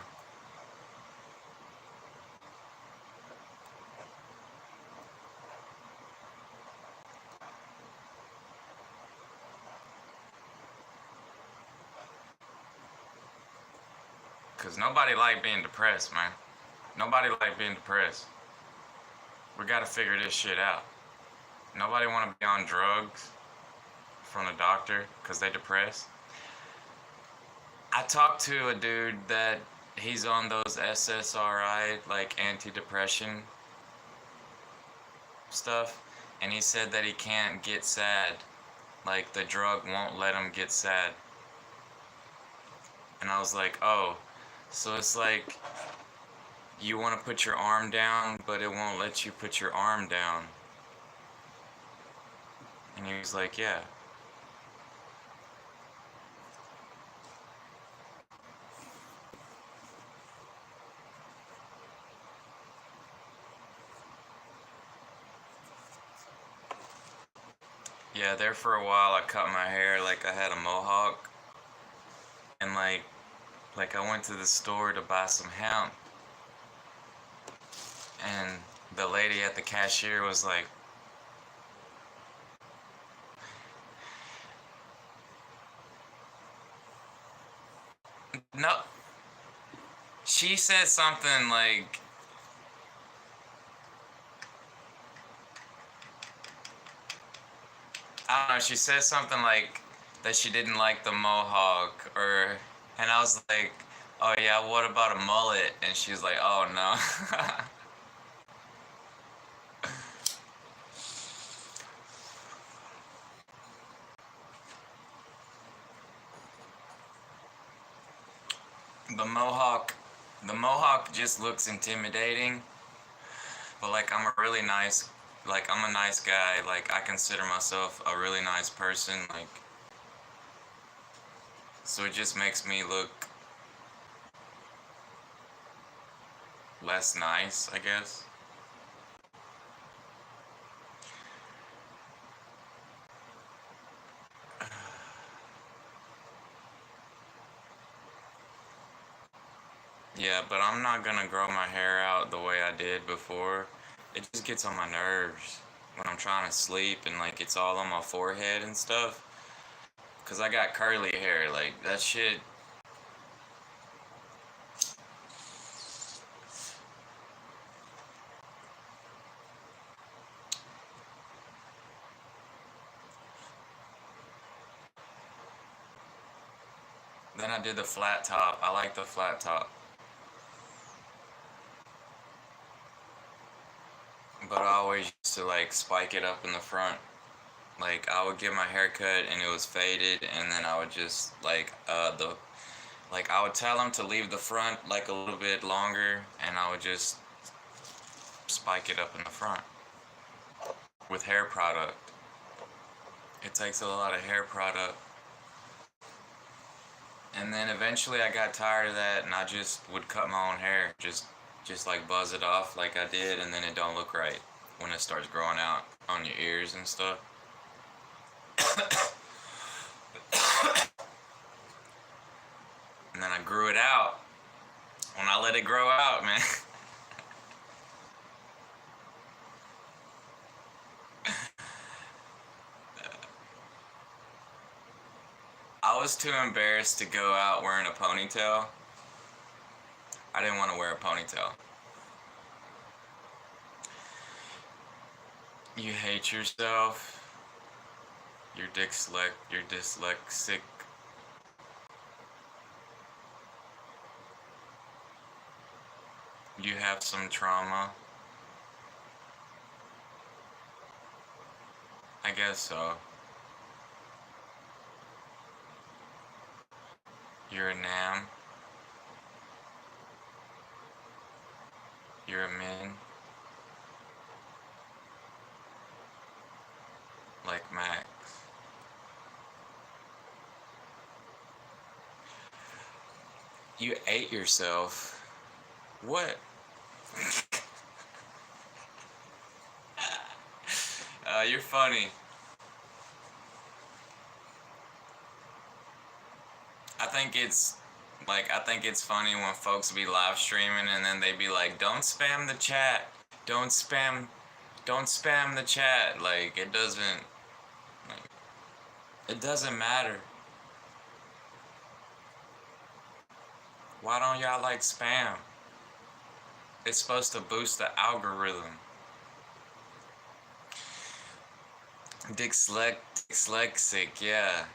Cause nobody like being depressed, man. Nobody like being depressed. We gotta figure this shit out. Nobody wanna be on drugs from the doctor cause they depressed. I talked to a dude that he's on those SSRI, like antidepressant stuff, and he said that he can't get sad. Like the drug won't let him get sad. And I was like, oh, so it's like you want to put your arm down, but it won't let you put your arm down. And he was like, yeah. Yeah, there for a while I cut my hair, like I had a mohawk. And like I went to the store to buy some hemp. And the lady at the cashier was like, no. She said something like, I don't know, she said something like that she didn't like the mohawk, or, and I was like, oh yeah, what about a mullet? And she's like, oh no. The mohawk just looks intimidating, but like I'm a really nice, like I'm a nice guy, like I consider myself a really nice person, like, so it just makes me look less nice, I guess. Yeah, but I'm not gonna grow my hair out the way I did before. It just gets on my nerves when I'm trying to sleep and like it's all on my forehead and stuff. Cause I got curly hair, like that shit. Then I did the flat top. I like the flat top. But I always used to like spike it up in the front. Like I would get my hair cut and it was faded, and then I would just like I would tell them to leave the front like a little bit longer, and I would just spike it up in the front with hair product. It takes a lot of hair product. And then eventually I got tired of that, and I just would cut my own hair, just like buzz it off like I did, and then it don't look right when it starts growing out on your ears and stuff. And then I grew it out. When I let it grow out, man. I was too embarrassed to go out wearing a ponytail. I didn't want to wear a ponytail. You hate yourself. You're dyslexic. You have some trauma. I guess so. You're a nam. You're a min. Like Max. You ate yourself. What? You're funny. I think it's funny when folks be live streaming and then they be like, don't spam the chat. Don't spam the chat. Like it doesn't matter. Why don't y'all like spam? It's supposed to boost the algorithm. Dyslexic, yeah.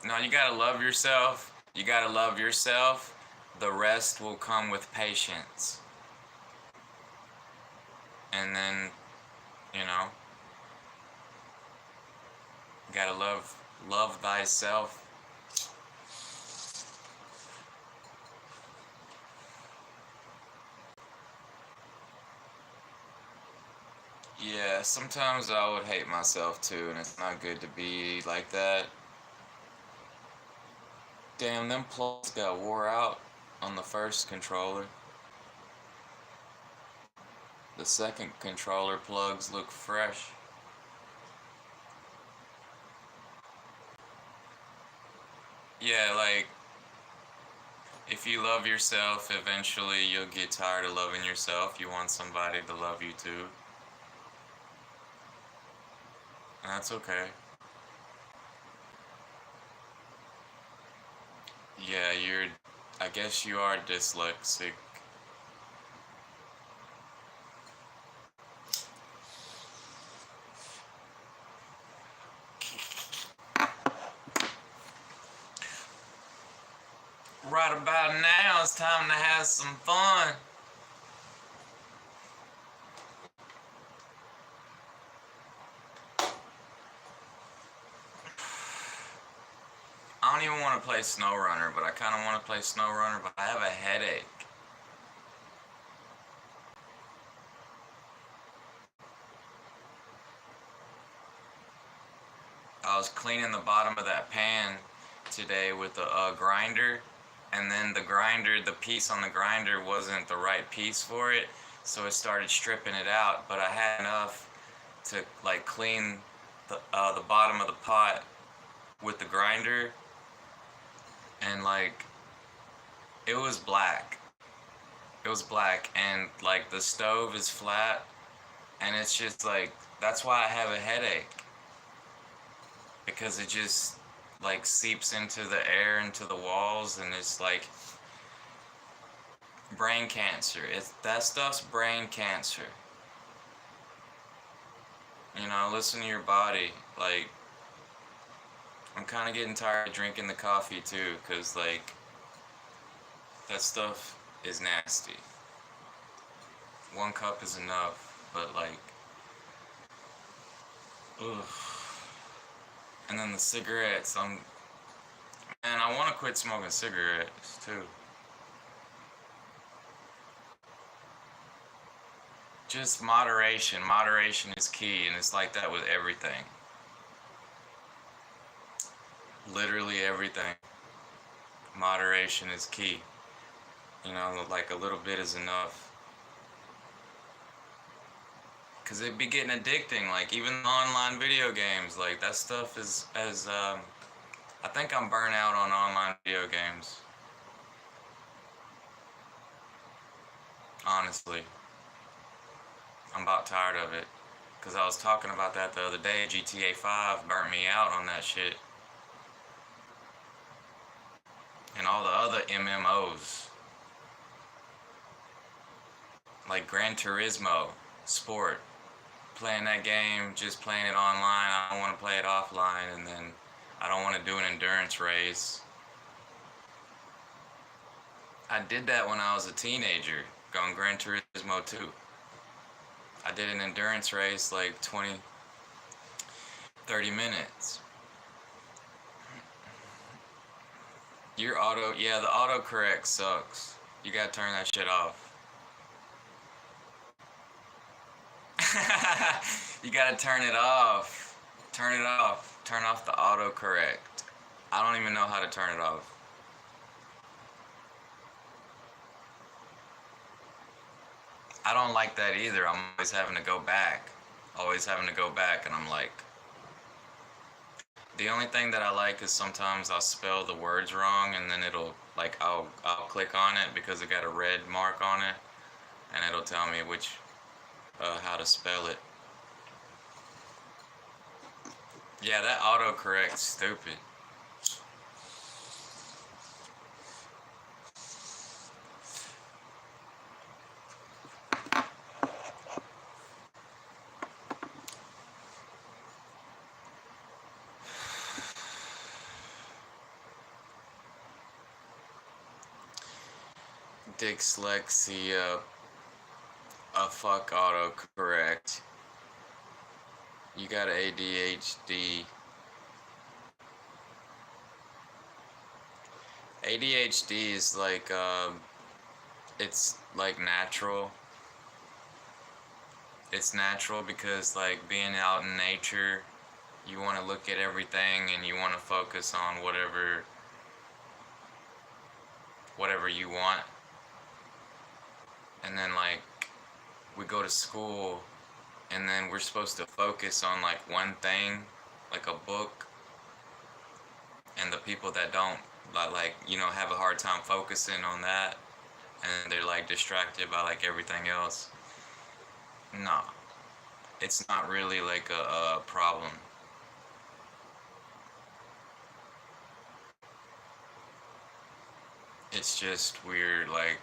No, you gotta love yourself. You gotta love yourself. The rest will come with patience. And then, you know, you gotta love thyself. Yeah, sometimes I would hate myself too, and it's not good to be like that. Damn, them plugs got wore out on the first controller. The second controller plugs look fresh. Yeah, like, if you love yourself, eventually you'll get tired of loving yourself. You want somebody to love you too. And that's okay. Yeah, I guess you are dyslexic. Right about now, it's time to have some fun. I don't even want to play SnowRunner, but I kind of want to play SnowRunner, but I have a headache. I was cleaning the bottom of that pan today with a grinder, and then the piece on the grinder wasn't the right piece for it, so it started stripping it out, but I had enough to like clean the bottom of the pot with the grinder, and like it was black, and like the stove is flat, and it's just like, that's why I have a headache, because it just like seeps into the air, into the walls, and it's like brain cancer. That stuff's brain cancer. You know, listen to your body. Like, I'm kind of getting tired of drinking the coffee too, because like that stuff is nasty. 1 cup is enough, but like, ugh. And then the cigarettes, man, I want to quit smoking cigarettes too. Just moderation. Moderation is key, and it's like that with everything. Literally everything. Moderation is key. You know, like a little bit is enough. Cause it be getting addicting. Like even online video games, like that stuff is I think I'm burnt out on online video games. Honestly. I'm about tired of it. Cause I was talking about that the other day. GTA 5 burnt me out on that shit. And all the other MMOs. Like Gran Turismo, Sport. Playing that game, just playing it online. I don't want to play it offline, and then I don't want to do an endurance race. I did that when I was a teenager, going Gran Turismo 2. I did an endurance race like 20, 30 minutes. The autocorrect sucks. You gotta turn that shit off. You gotta turn it off. Turn it off. Turn off the autocorrect. I don't even know how to turn it off. I don't like that either. I'm always having to go back. And I'm like, the only thing that I like is sometimes I'll spell the words wrong, and then it'll, like, I'll click on it because it got a red mark on it, and it'll tell me how to spell it. Yeah, that autocorrect's stupid. Dyslexia, fuck autocorrect. You got ADHD. ADHD is like, it's like natural. It's natural because like being out in nature, you want to look at everything and you want to focus on whatever you want. And then like we go to school and then we're supposed to focus on like one thing, like a book, and the people that don't like have a hard time focusing on that, and they're like distracted by like everything else. No, it's not really like a problem. It's just weird, like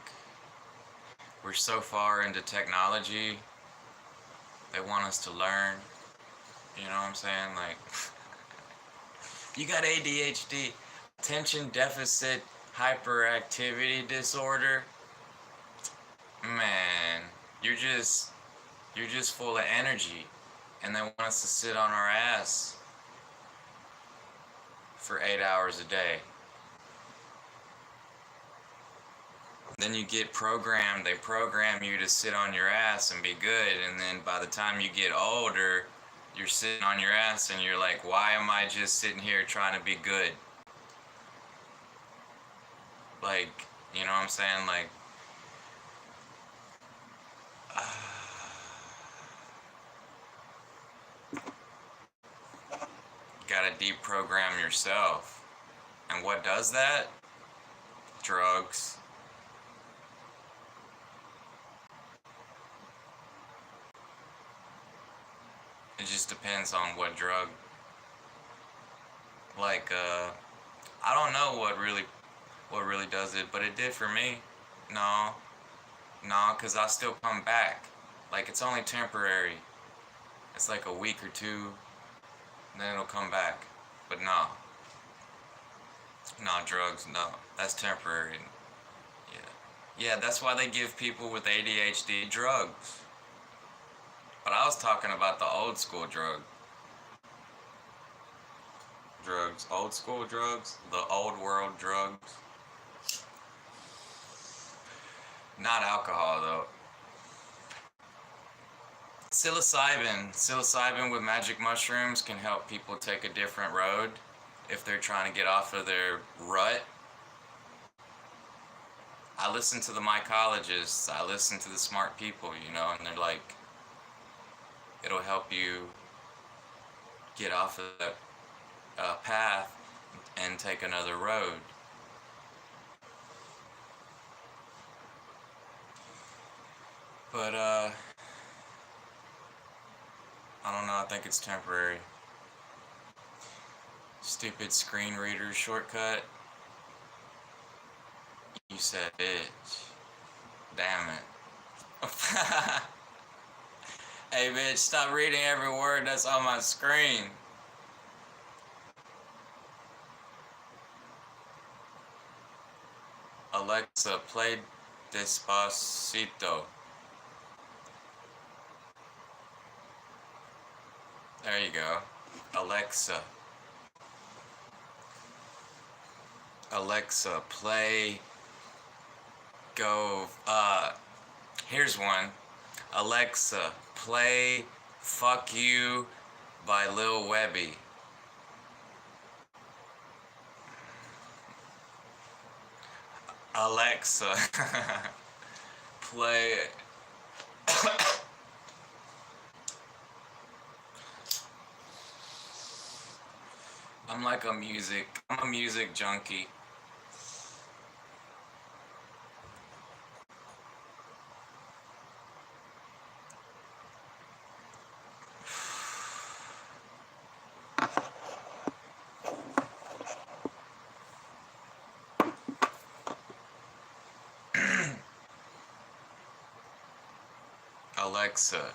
we're so far into technology, they want us to learn, you know what I'm saying? Like, you got ADHD, attention deficit hyperactivity disorder. Man, you're just full of energy, and they want us to sit on our ass for 8 hours a day. Then you get programmed, they program you to sit on your ass and be good, and then by the time you get older, you're sitting on your ass and you're like, why am I just sitting here trying to be good? Like, you know what I'm saying? Like, you gotta deprogram yourself. And what does that? Drugs. It just depends on what drug. Like, I don't know what really does it, but it did for me. No, cause I still come back. Like, it's only temporary. It's like a week or two, and then it'll come back. But no, No, drugs, no. That's temporary. Yeah. Yeah, that's why they give people with ADHD drugs. But I was talking about the old school drugs. Old school drugs, the old world drugs. Not alcohol though. Psilocybin with magic mushrooms can help people take a different road if they're trying to get off of their rut. I listen to the mycologists, I listen to the smart people, you know, and they're like, it'll help you get off of that path and take another road. But I don't know, I think it's temporary. Stupid screen reader shortcut. You said bitch. Damn it. Hey bitch, stop reading every word that's on my screen. Alexa, play Despacito. There you go. Alexa, play here's one. Alexa, play Fuck You by Lil Webby. Alexa, play I'm a music junkie. Alexa,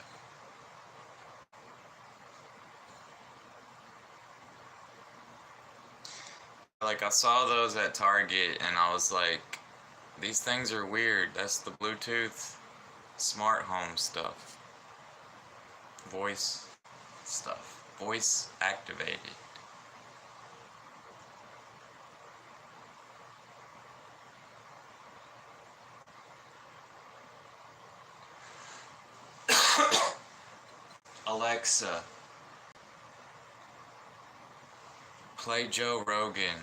like I saw those at Target and I was like, these things are weird. That's the Bluetooth smart home stuff. Voice stuff. Voice activated. Alexa, play Joe Rogan.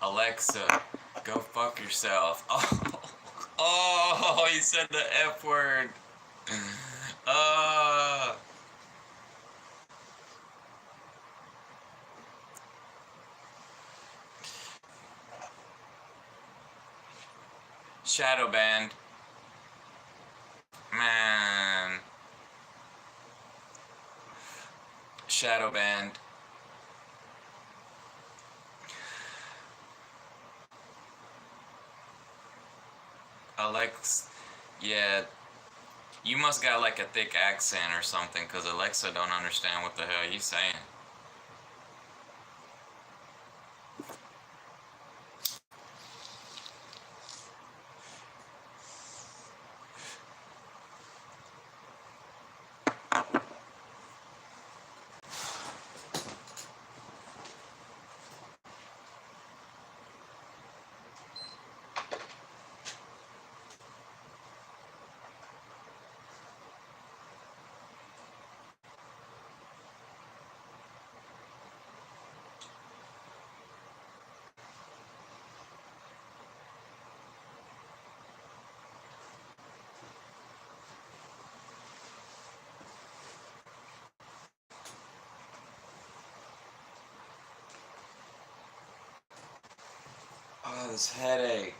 Alexa, go fuck yourself. Oh, he said the F word. Shadow banned. Man. Shadow banned. Alexa, yeah, you must got like a thick accent or something, cause Alexa don't understand what the hell you saying. Oh, this headache.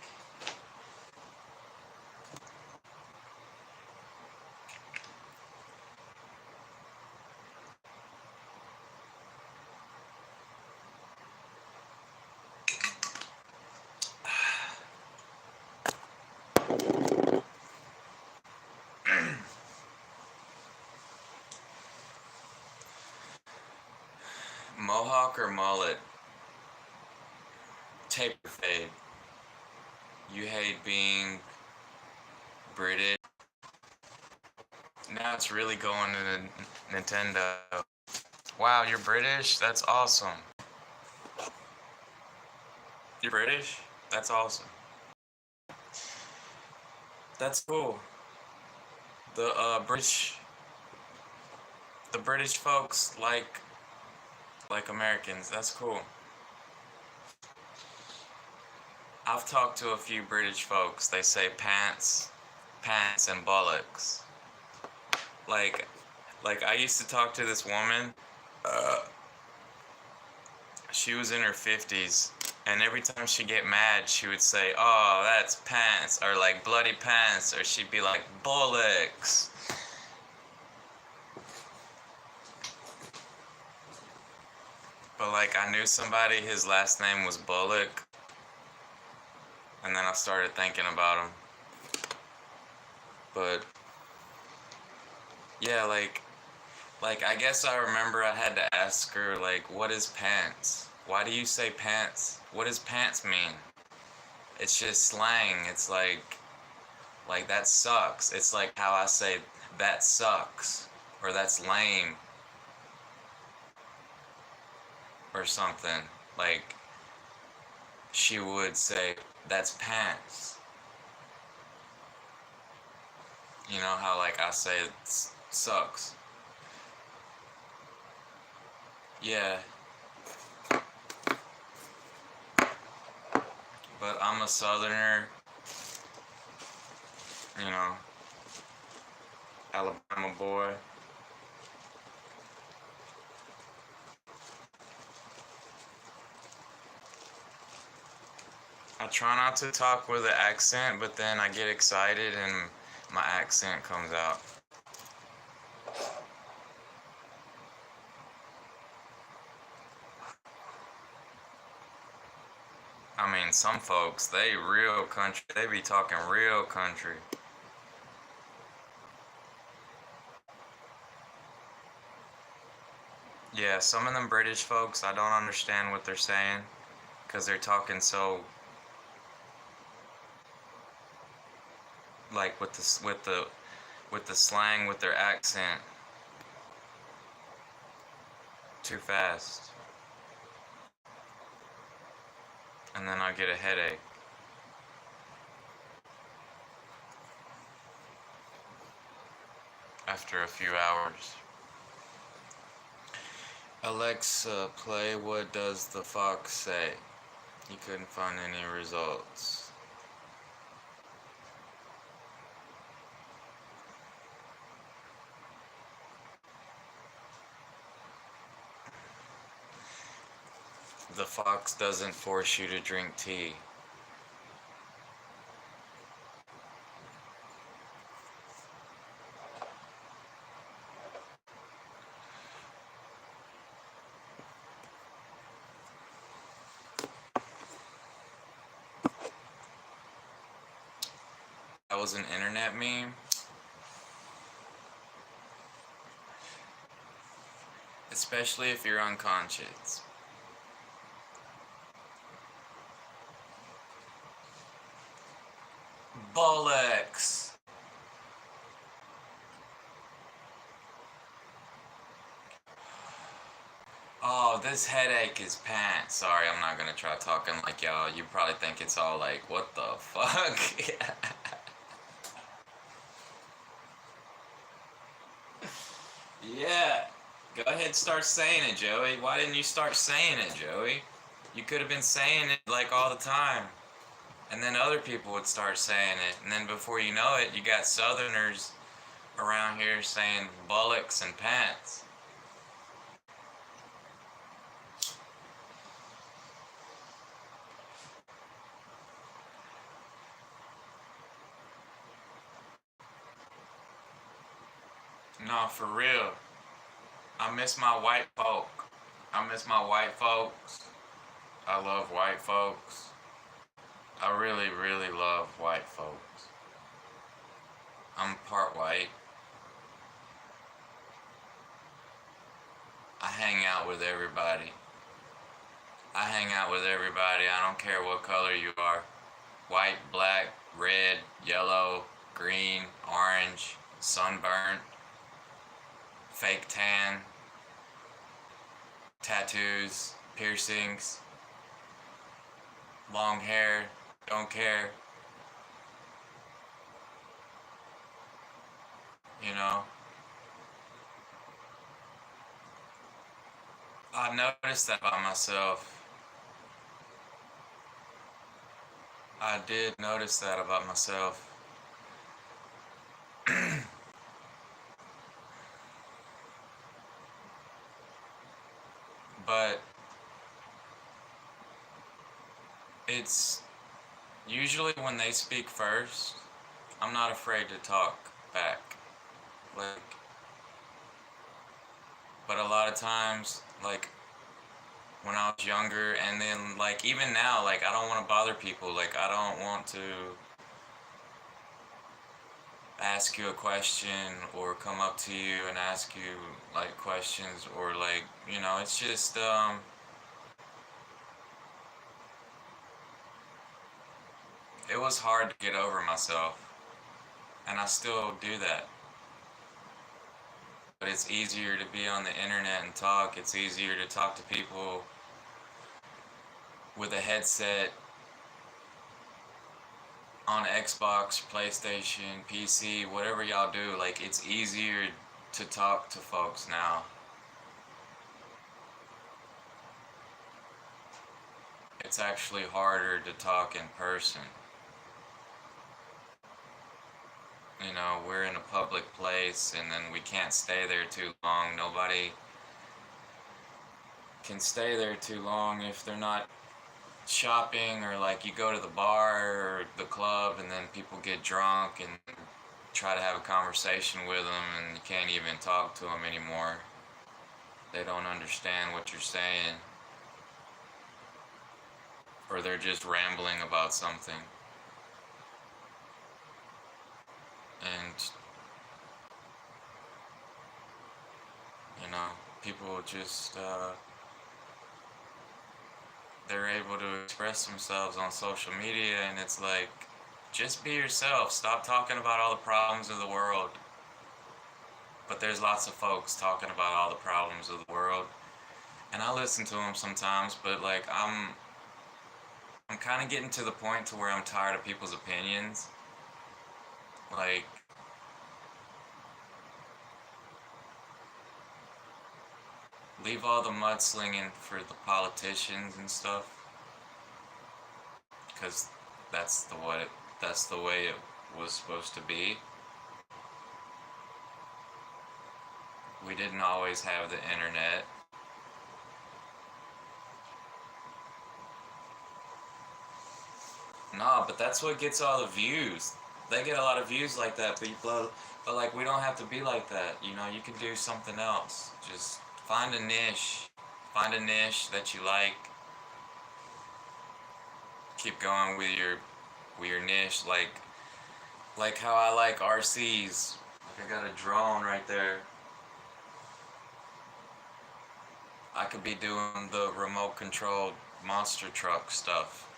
Mohawk or mullet? Taper fade. You hate being British. Now it's really going to Nintendo. Wow, you're British? That's awesome. You're British? That's awesome. That's cool. The British folks like Americans. That's cool. I've talked to a few British folks. They say pants, and bollocks. Like I used to talk to this woman. She was in her 50s, and every time she'd get mad, she would say, "Oh, that's pants," or like bloody pants, or she'd be like, "Bollocks." But like, I knew somebody, his last name was Bullock, and then I started thinking about him. But yeah, like I guess I remember I had to ask her, like, what is pants? Why do you say pants? What does pants mean? It's just slang. It's like that sucks. It's like how I say that sucks, or that's lame, or something. Like, she would say, that's pants. You know how like I say it sucks. Yeah. But I'm a southerner, you know, Alabama boy. I try not to talk with an accent, but then I get excited and my accent comes out. I mean, some folks, they real country. They be talking real country. Yeah, some of them British folks, I don't understand what they're saying, because they're talking so, like, with the slang, with their accent, too fast. And then I get a headache. After a few hours. Alexa, play What Does the Fox Say? He couldn't find any results. The fox doesn't force you to drink tea. That was an internet meme. Especially if you're unconscious. Bollocks! Oh, this headache is pants. Sorry, I'm not gonna try talking like y'all. You probably think it's all like, what the fuck? Yeah. Go ahead, start saying it, Joey. Why didn't you start saying it, Joey? You could have been saying it like all the time. And then other people would start saying it. And then before you know it, you got Southerners around here saying bullocks and pants. No, for real. I miss my white folk. I miss my white folks. I love white folks. I really, really love white folks. I'm part white. I hang out with everybody. I hang out with everybody. I don't care what color you are. White, black, red, yellow, green, orange, sunburnt, fake tan, tattoos, piercings, long hair, don't care. You know? I've noticed that about myself. I did notice that about myself. But it's usually when they speak first, I'm not afraid to talk back. Like, but a lot of times, like, when I was younger, and then, like, even now, like, I don't want to bother people. Like, I don't want to ask you a question or come up to you and ask you, like, questions, or, like, you know, it's just, it was hard to get over myself, and I still do that. But it's easier to be on the internet and talk. It's easier to talk to people with a headset on Xbox, PlayStation, PC, whatever y'all do. Like, it's easier to talk to folks now. It's actually harder to talk in person. You know, we're in a public place, and then we can't stay there too long. Nobody can stay there too long if they're not shopping, or like you go to the bar or the club and then people get drunk and try to have a conversation with them, and you can't even talk to them anymore. They don't understand what you're saying, or they're just rambling about something. And you know, people just they're able to express themselves on social media, and it's like, just be yourself. Stop talking about all the problems of the world. But there's lots of folks talking about all the problems of the world, and I listen to them sometimes, but like, I'm kind of getting to the point to where I'm tired of people's opinions. Like, leave all the mudslinging for the politicians and stuff, because that's the way it was supposed to be. We didn't always have the internet. Nah, but that's what gets all the views. They get a lot of views like that, but like, we don't have to be like that. You know, you can do something else. Just find a niche. Find a niche that you like. Keep going with your niche. Like how I like RCs. Like, I got a drone right there. I could be doing the remote controlled monster truck stuff.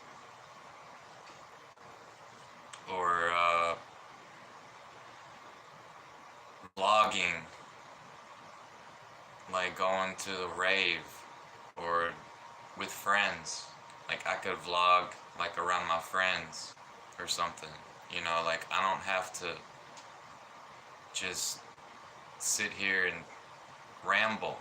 Or vlogging, like going to the rave, or with friends. Like, I could vlog like around my friends or something. You know, like, I don't have to just sit here and ramble.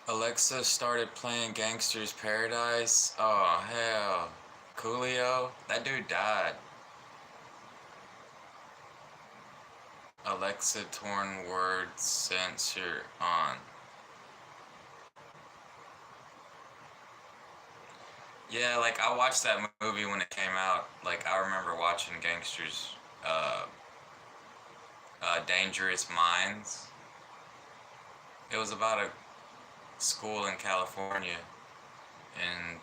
Alexa started playing Gangster's Paradise. Oh, hell. Coolio? That dude died. Alexa torn word censor on. Yeah, like I watched that movie when it came out. Like I remember watching Gangsters, uh, Dangerous Minds. It was about a school in California, and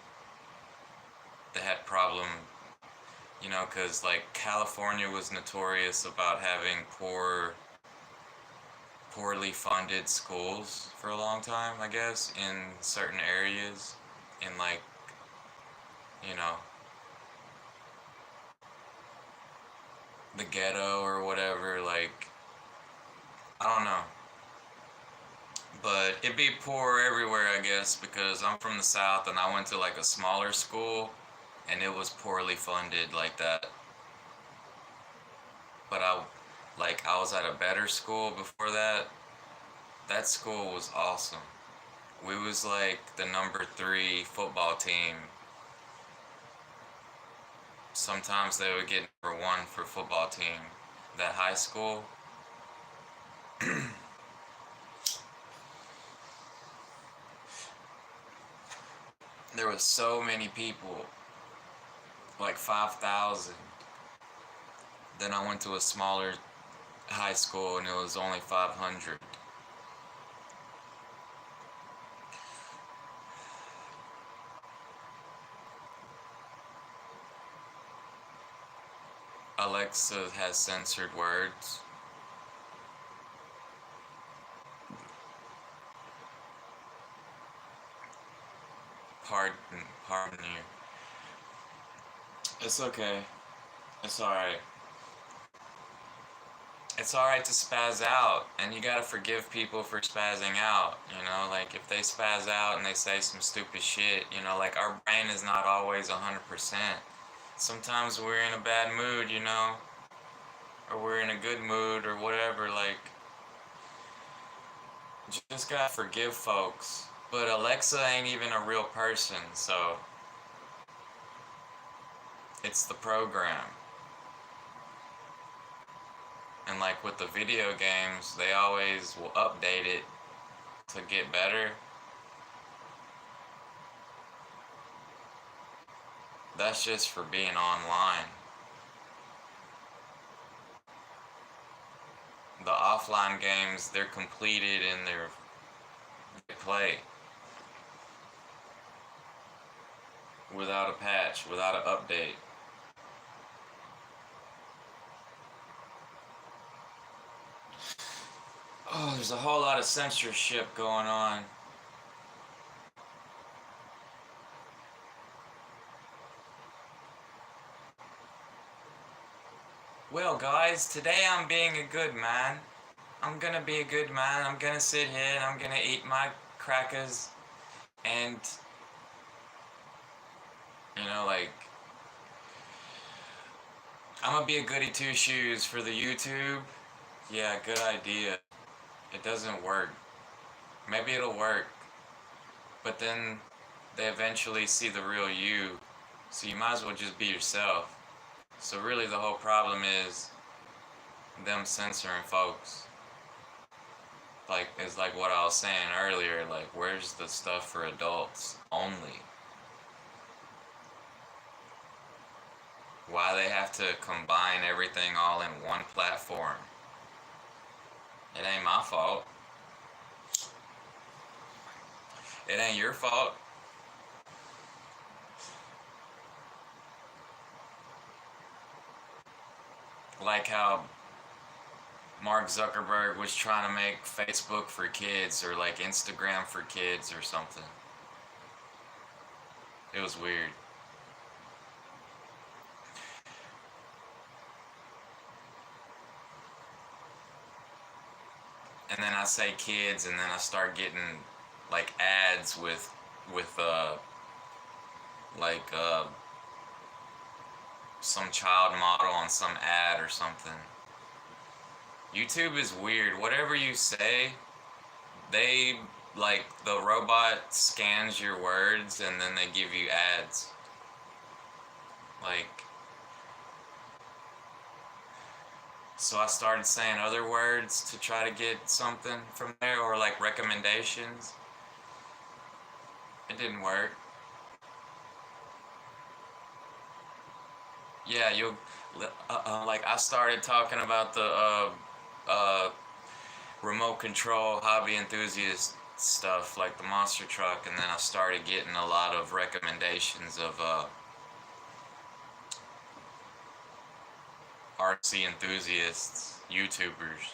they had problem, you know, cause like California was notorious about having poorly funded schools for a long time, I guess, in certain areas, in like, you know, the ghetto or whatever, like, I don't know. But it'd be poor everywhere, I guess, because I'm from the South and I went to like a smaller school and it was poorly funded like that. But I was at a better school before that. That school was awesome. We was like the number 3 football team. Sometimes they would get number 1 for football team. That high school. There was so many people, like 5,000. Then I went to a smaller high school and it was only 500. Alexa has censored words. Pardon you. It's okay. It's alright. It's alright to spaz out, and you gotta forgive people for spazzing out, you know, like if they spaz out and they say some stupid shit, you know, like our brain is not always 100%. Sometimes we're in a bad mood, you know, or we're in a good mood or whatever, like, just gotta forgive folks. But Alexa ain't even a real person, so it's the program. And like with the video games, they always will update it to get better. That's just for being online. The offline games, they're completed and they play without a patch, without an update. Oh, there's a whole lot of censorship going on. Well, guys, today I'm being a good man. I'm gonna be a good man. I'm gonna sit here and I'm gonna eat my crackers and, you know, like, I'm gonna be a goody two shoes for the YouTube. Yeah, good idea. It doesn't work. Maybe it'll work. But then they eventually see the real you. So you might as well just be yourself. So really the whole problem is them censoring folks. Like, it's like what I was saying earlier, like, where's the stuff for adults only? Why they have to combine everything all in one platform? It ain't my fault. It ain't your fault. Like how Mark Zuckerberg was trying to make Facebook for kids or like Instagram for kids or something. It was weird. And then I say kids and then I start getting like ads with some child model on some ad or something. YouTube is weird. Whatever you say, they, like, the robot scans your words and then they give you ads. Like, so I started saying other words to try to get something from there, or like recommendations. It didn't work. yeah, you'll like I started talking about the remote control hobby enthusiast stuff, like the monster truck, and then I started getting a lot of recommendations of RC enthusiasts, YouTubers.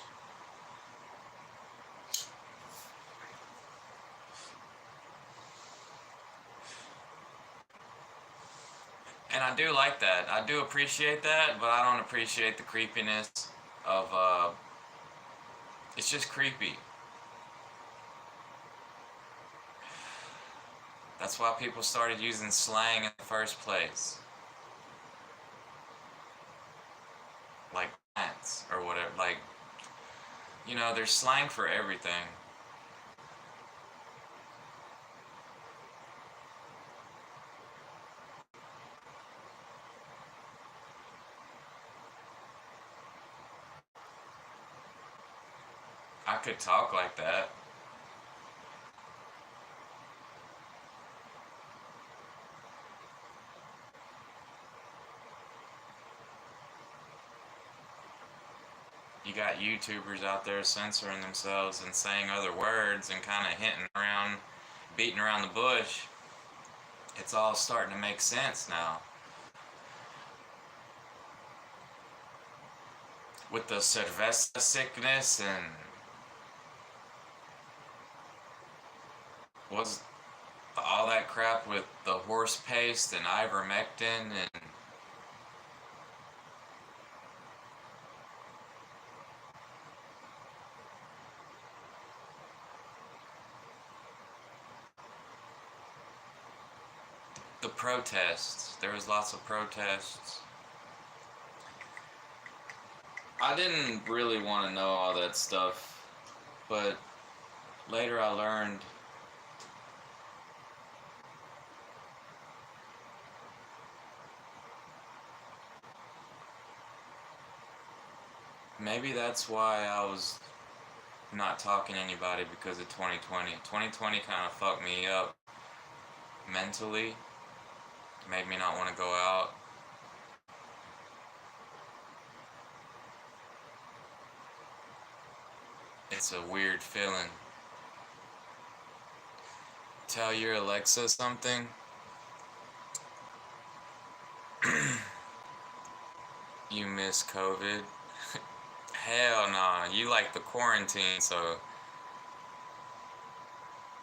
And I do like that. I do appreciate that, but I don't appreciate the creepiness of it's just creepy. That's why people started using slang in the first place. Like plants or whatever. Like, you know, there's slang for everything. I could talk like that. You got YouTubers out there censoring themselves and saying other words and kind of hinting around, beating around the bush. It's all starting to make sense now. With the cerveza sickness and was all that crap with the horse paste and ivermectin and the protests. There was lots of protests. I didn't really want to know all that stuff, but later I learned maybe that's why I was not talking to anybody because of 2020. 2020 kind of fucked me up mentally, made me not want to go out. It's a weird feeling. Tell your Alexa something. You miss COVID? Hell nah, you like the quarantine, so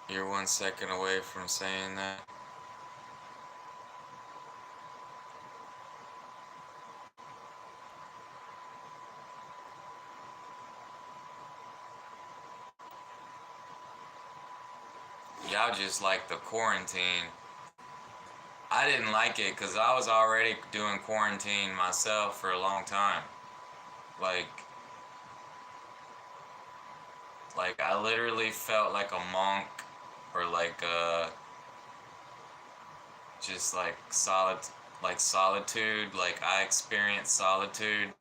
you're 1 second away from saying that. Y'all just like the quarantine. I didn't like it because I was already doing quarantine myself for a long time. Like I literally felt like a monk or like just like solitude. Like I experienced solitude.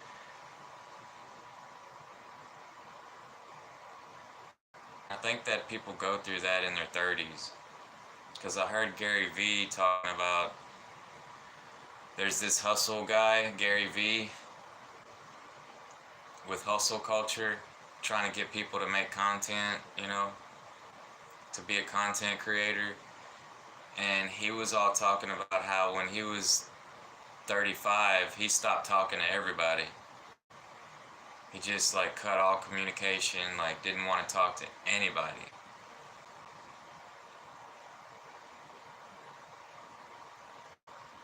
I think that people go through that in their 30s. Because I heard Gary Vee talking about, there's this hustle guy, Gary Vee, with hustle culture, trying to get people to make content, you know, to be a content creator. And he was all talking about how when he was 35, he stopped talking to everybody. He just like cut all communication, like didn't want to talk to anybody.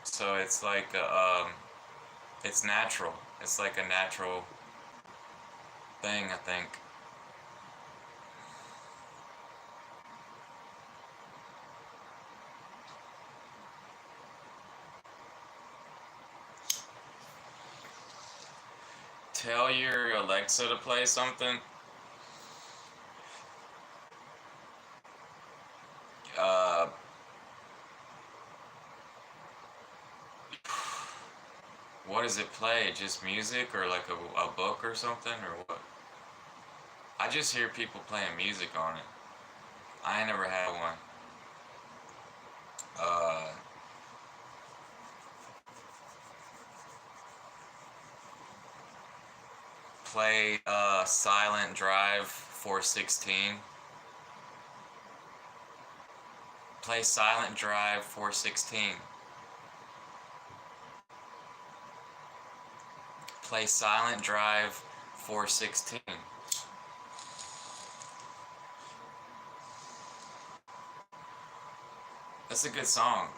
So it's like it's natural. It's like a natural thing, I think. Tell your Alexa to play something. What does it play? Just music or like a book or something or what? I just hear people playing music on it. I ain't never had one. Play Silent Drive 416. Play Silent Drive 416. Play Silent Drive 416. That's a good song.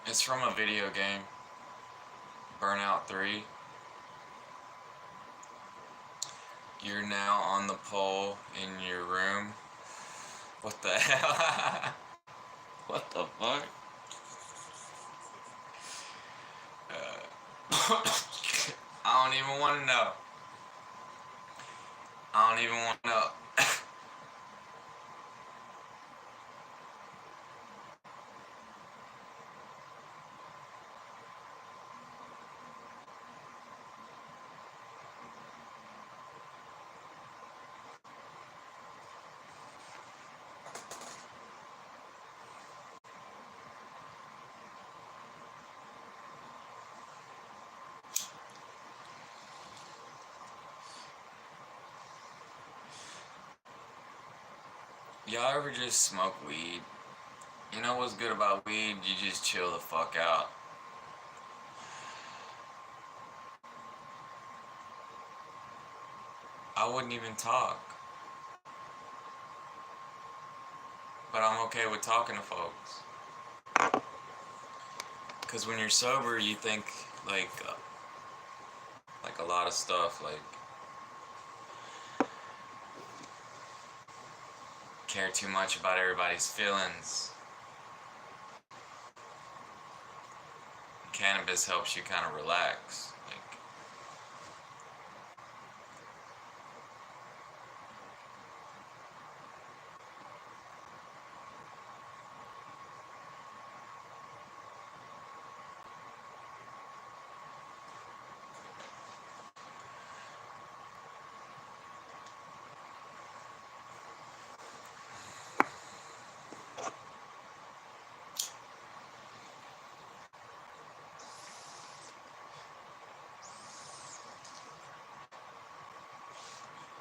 It's from a video game, Burnout 3. You're now on the pole in your room. What the hell? What the fuck? I don't even want to know. I don't even want to know. Y'all ever just smoke weed? You know what's good about weed? You just chill the fuck out. I wouldn't even talk. But I'm okay with talking to folks. Cause when you're sober, you think like a lot of stuff, like care too much about everybody's feelings. Cannabis helps you kind of relax. Like,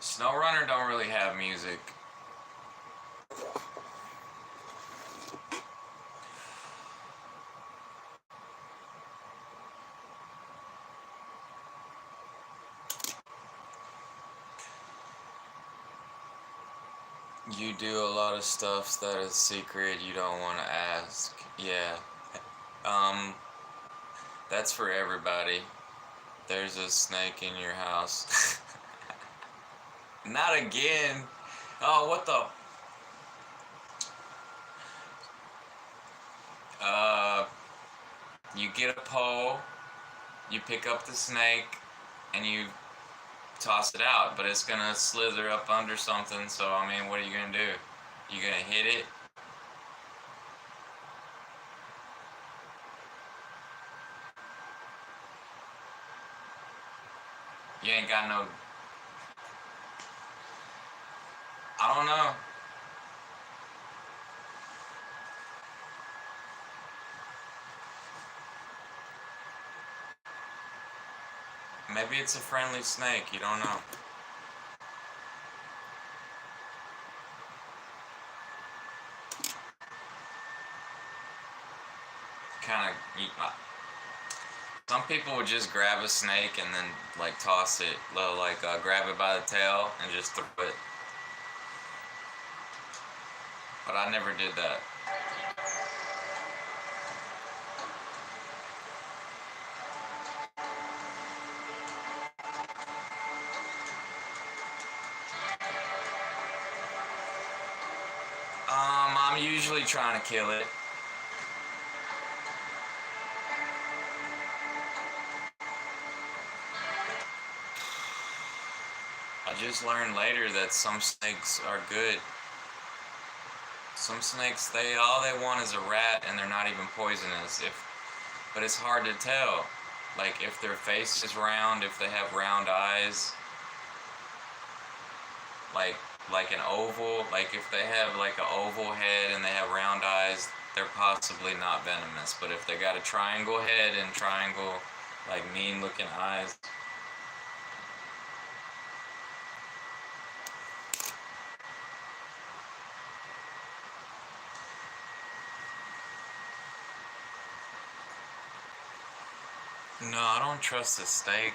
SnowRunner don't really have music. You do a lot of stuff that is secret you don't want to ask. Yeah. That's for everybody. There's a snake in your house. Not again. Oh, what the? You get a pole, you pick up the snake, and you toss it out, but it's gonna slither up under something, so I mean, what are you gonna do? You gonna hit it? You ain't got no... I don't know. Maybe it's a friendly snake, you don't know. Kind of... Some people would just grab a snake and then, like, toss it. Like, grab it by the tail and just throw it. But I never did that. I'm usually trying to kill it. I just learned later that some snakes are good. Some snakes, all they want is a rat, and they're not even poisonous. But it's hard to tell. Like, if their face is round, if they have round eyes, like an oval, like if they have like an oval head and they have round eyes, they're possibly not venomous. But if they got a triangle head and triangle, like, mean looking eyes, No, I don't trust a snake.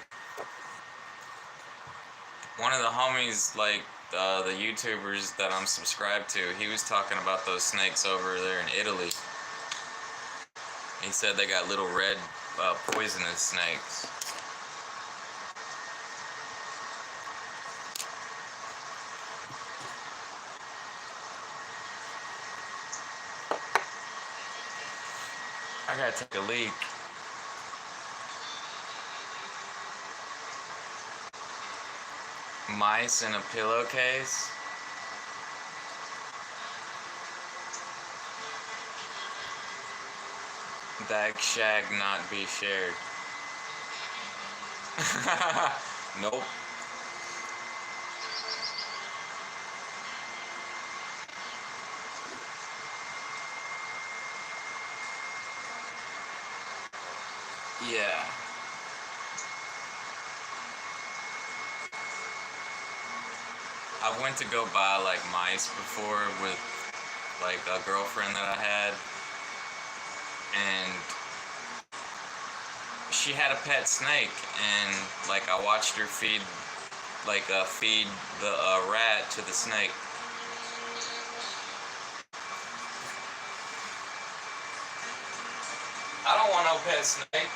One of the homies, like, the YouTubers that I'm subscribed to, he was talking about those snakes over there in Italy. He said they got little red, poisonous snakes. I gotta take a leak. Mice in a pillowcase? That shag not be shared. Nope. Yeah. I went to go buy like mice before with like a girlfriend that I had, and she had a pet snake, and like I watched her feed the rat to the snake. I don't want no pet snake.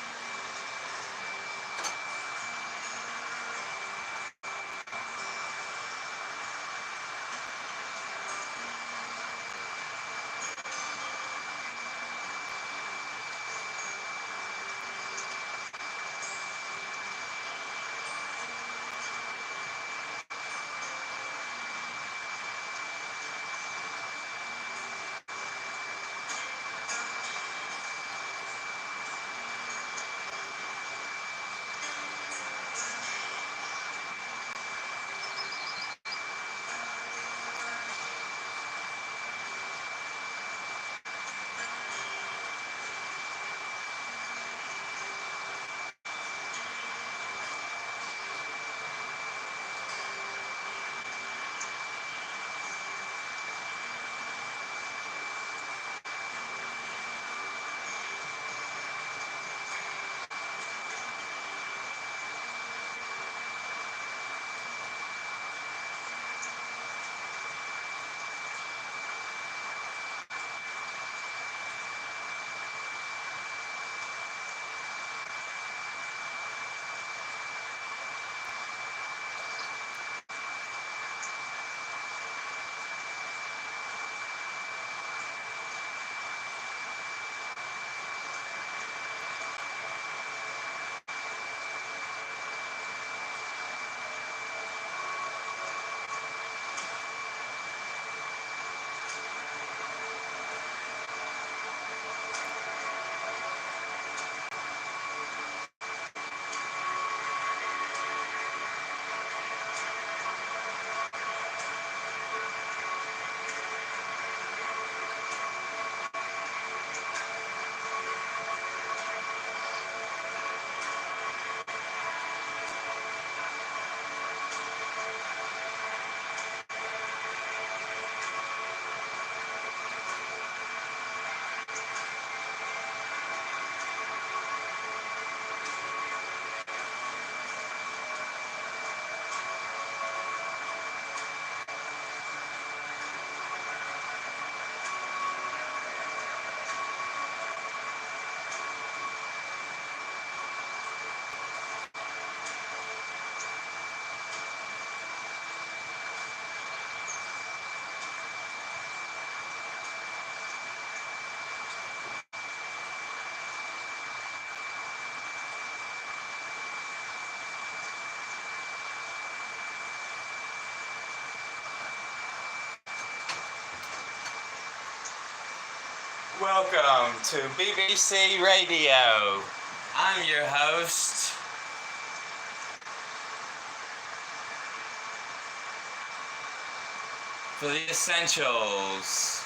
Welcome to BBC Radio. I'm your host, for the essentials.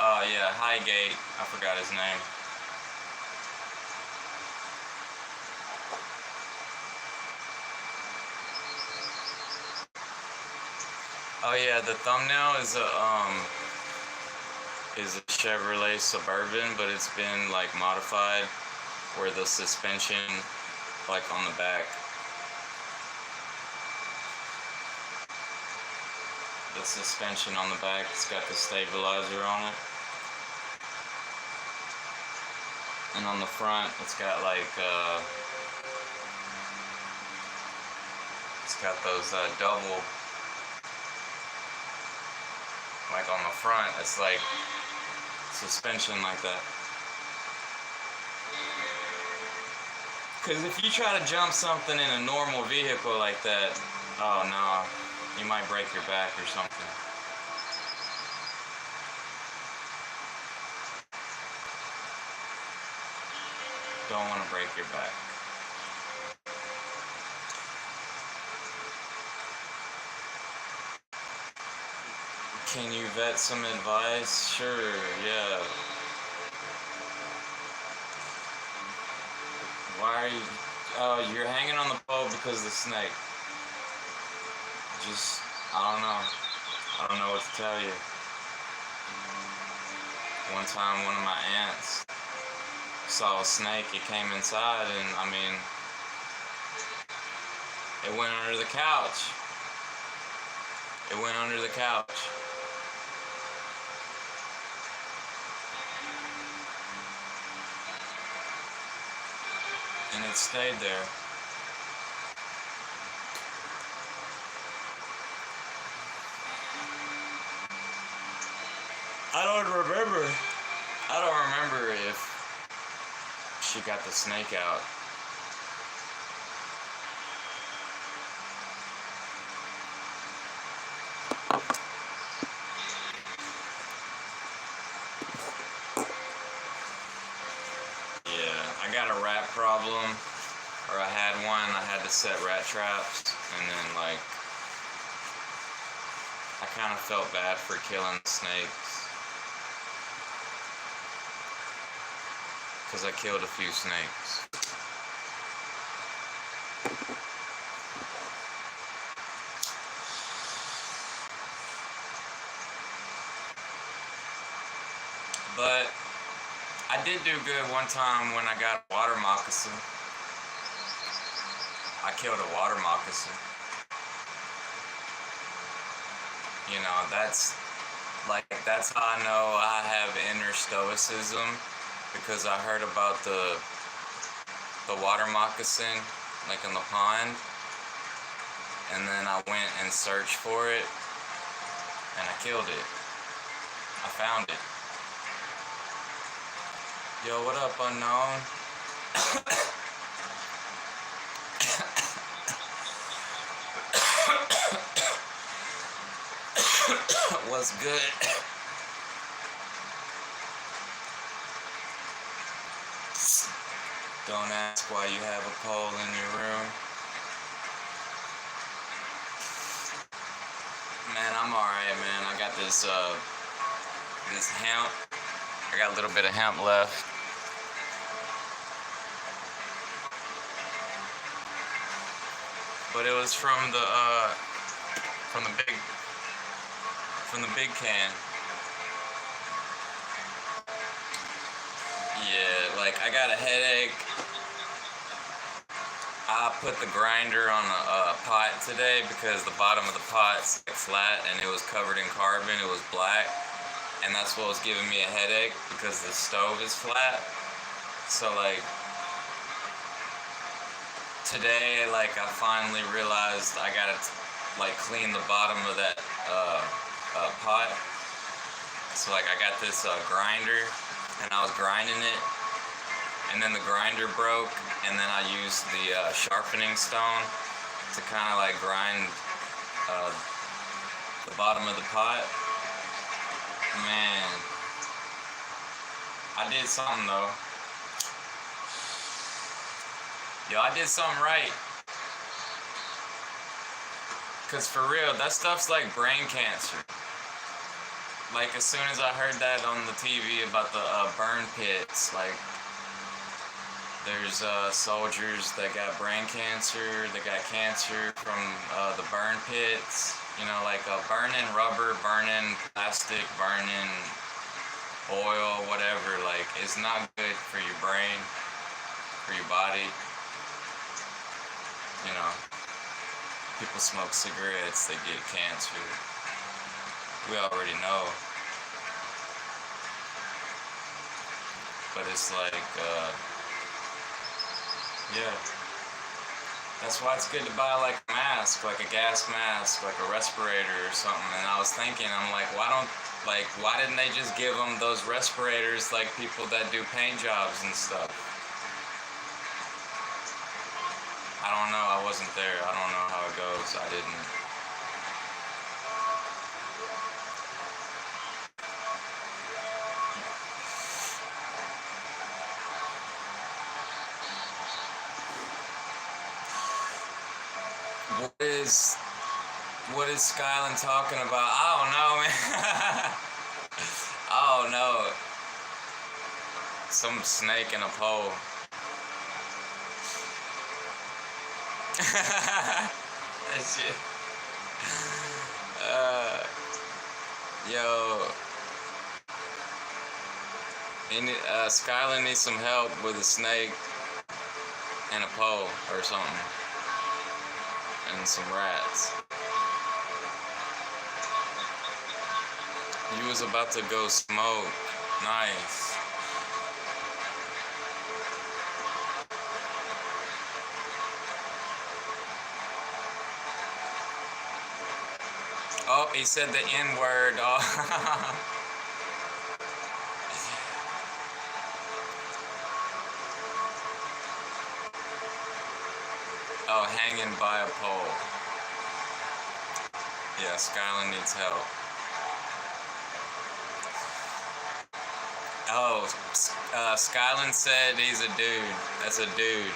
Oh yeah, Highgate. I forgot his name. Oh yeah, the thumbnail is a is a Chevrolet Suburban, but it's been like modified where the suspension, like on the back, the suspension on the back, it's got the stabilizer on it. And on the front, it's got like, it's got those double, like on the front, it's like suspension like that. Because if you try to jump something in a normal vehicle like that, oh no, you might break your back or something. Don't want to break your back. Can you vet some advice? Sure, yeah. Why are you... Oh, you're hanging on the pole because of the snake. Just, I don't know. I don't know what to tell you. One time, one of my aunts saw a snake. It came inside, and I mean, it went under the couch. It went under the couch. And it stayed there. I don't remember if she got the snake out. I got a rat problem, or I had one. I had to set rat traps, and then like I kind of felt bad for killing snakes because I killed a few snakes. But I did do good one time when I got a water moccasin. I killed a water moccasin. You know, that's how I know I have inner stoicism, because I heard about the water moccasin, like in the pond, and then I went and searched for it, and I killed it. I found it. Yo, what up, unknown? What's good? Don't ask why you have a pole in your room. Man, I'm alright, man. I got this hemp. I got a little bit of hemp left. But it was from the big can. Yeah, like I got a headache. I put the grinder on a pot today because the bottom of the pot's flat and it was covered in carbon. It was black, and that's what was giving me a headache because the stove is flat. So like today, like I finally realized I gotta like clean the bottom of that pot. So like I got this grinder, and I was grinding it, and then the grinder broke, and then I used the sharpening stone to kind of like grind the bottom of the pot. Man, I did something though. Yo, I did something right. Cause for real, that stuff's like brain cancer. Like as soon as I heard that on the TV about the burn pits, like there's soldiers that got brain cancer, that got cancer from the burn pits. You know, like burning rubber, burning plastic, burning oil, whatever, like, it's not good for your brain, for your body. You know, people smoke cigarettes, they get cancer. We already know. But it's like, yeah. That's why it's good to buy like a mask, like a gas mask, like a respirator or something. And I was thinking, I'm like, why didn't they just give them those respirators like people that do paint jobs and stuff? I don't know, I wasn't there. I don't know how it goes. I didn't. What is Skyland talking about? I don't know, man. I don't know. Some snake in a pole. That shit. Yo. Skyland needs some help with a snake and a pole or something. And some rats. You was about to go smoke. Nice. Oh, he said the N-word. Oh. Oh, hanging by a pole. Yeah, Skyland needs help. Oh, Skyland said he's a dude. That's a dude.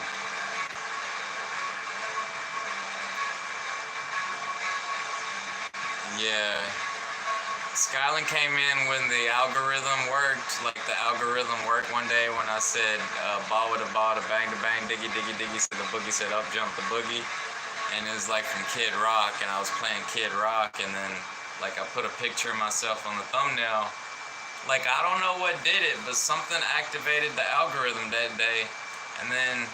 Yeah. Skyland came in when the algorithm worked. Like the algorithm worked one day when I said ball with a ball, to bang, diggy, diggy, diggy. So the boogie said up jump the boogie. And it was like from Kid Rock, and I was playing Kid Rock, and then like I put a picture of myself on the thumbnail. Like, I don't know what did it, but something activated the algorithm that day. And then,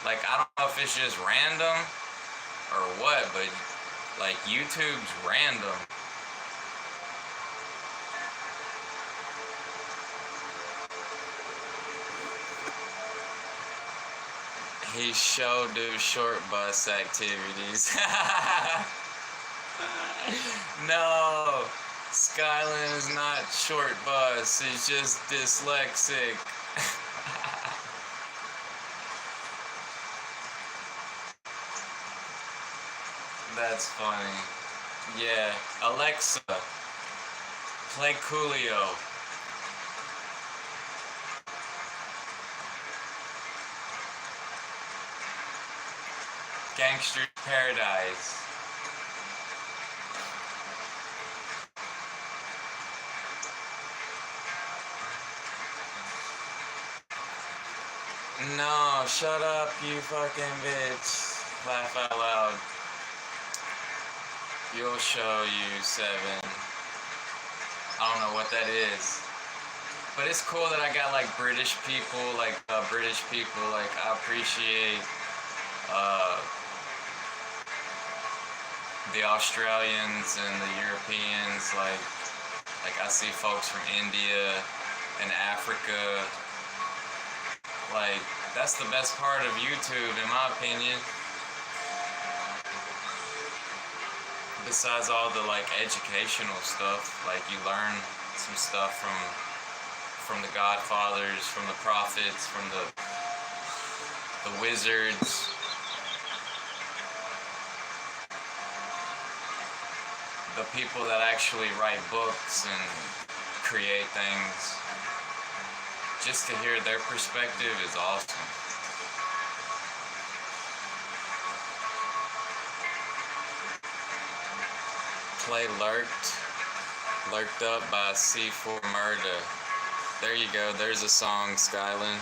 like, I don't know if it's just random or what, but, like, YouTube's random. He showed do short bus activities. No. Skyland is not short bus, he's just dyslexic. That's funny. Yeah, Alexa, play Coolio. Gangster's Paradise. No, shut up, you fucking bitch. Laugh out loud. You'll show you 7. I don't know what that is. But it's cool that I got like British people, like I appreciate the Australians and the Europeans, like I see folks from India and Africa. Like, that's the best part of YouTube, in my opinion. Besides all the, like, educational stuff, like, you learn some stuff from the Godfathers, from the prophets, from the wizards. The people that actually write books and create things. Just to hear their perspective is awesome. Play Lurked Up by C4 Murda. There you go, there's a song, Skyland.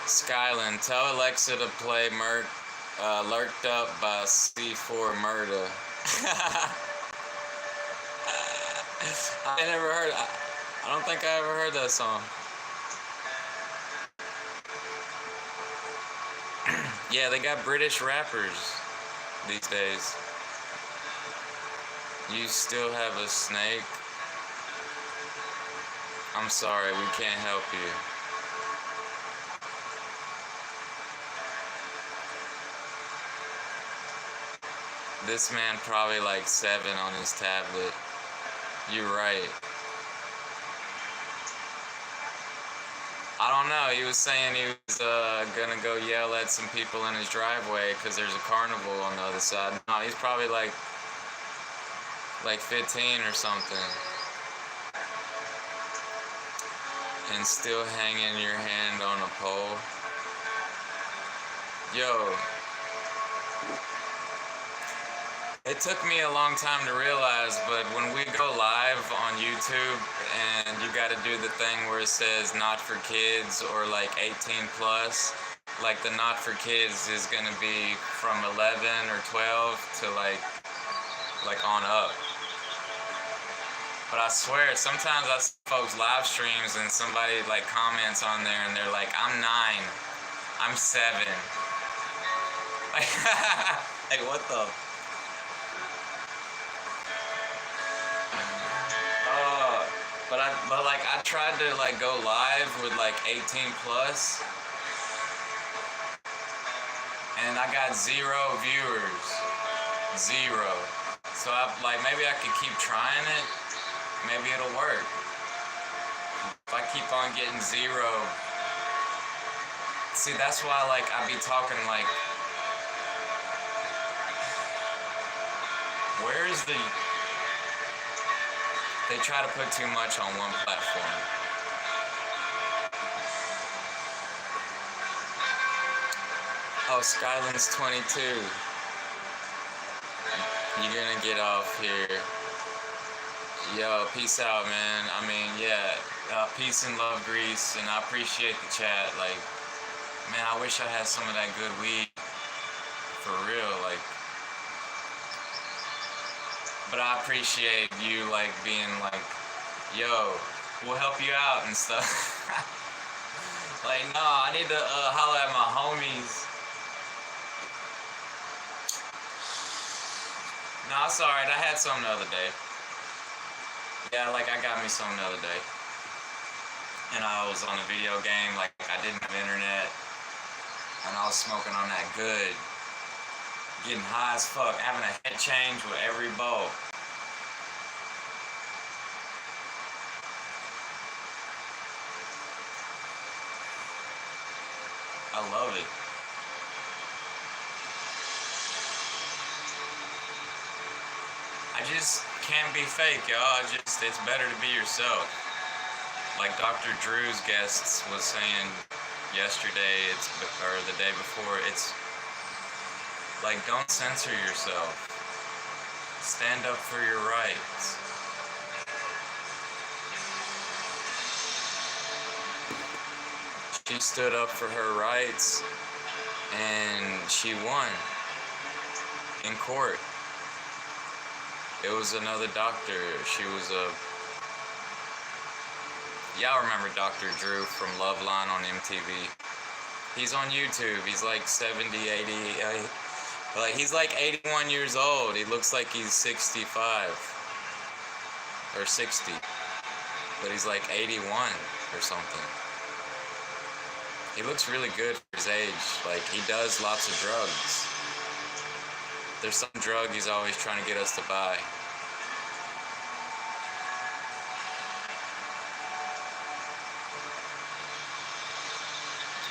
Skyland, tell Alexa to play Lurked Up by C4 Murda. I never heard. I don't think I ever heard that song. Yeah, they got British rappers these days. You still have a snake? I'm sorry, we can't help you. This man probably like 7 on his tablet. You're right. I don't know. He was saying he was gonna go yell at some people in his driveway because there's a carnival on the other side. No, he's probably like 15 or something. And still hanging your hand on a pole. Yo. It took me a long time to realize, but when we go live on YouTube and you gotta do the thing where it says not for kids or like 18 plus, like the not for kids is gonna be from 11 or 12 to like on up. But I swear, sometimes I see folks live streams and somebody like comments on there and they're like, I'm 9, I'm 7. Like, like what the? But like I tried to like go live with like 18 plus and I got 0 viewers. 0. So like maybe I could keep trying it. Maybe it'll work. If I keep on getting 0. See, that's why like I be talking like, where's the... They try to put too much on one platform. Oh, Skyland's 22. You're gonna get off here. Yo, peace out, man. I mean, yeah, peace and love, Greece, and I appreciate the chat. Like, man, I wish I had some of that good weed. For real, like. But I appreciate you, like, being like, yo, we'll help you out and stuff. Like, no, I need to holler at my homies. No, it's alright. I had some the other day. Yeah, like, I got me some the other day. And I was on a video game, like, I didn't have internet. And I was smoking on that good. Getting high as fuck, having a head change with every bowl. I love it. I just can't be fake, y'all. It's better to be yourself. Like Dr. Drew's guests was saying yesterday, or the day before, it's like, don't censor yourself. Stand up for your rights. She stood up for her rights, and she won in court. It was another doctor. She was a... Y'all remember Dr. Drew from Loveline on MTV? He's on YouTube. He's like 70, 80... Like, he's like 81 years old. He looks like he's 65 or 60, but he's like 81 or something. He looks really good for his age. Like, he does lots of drugs. There's some drug he's always trying to get us to buy.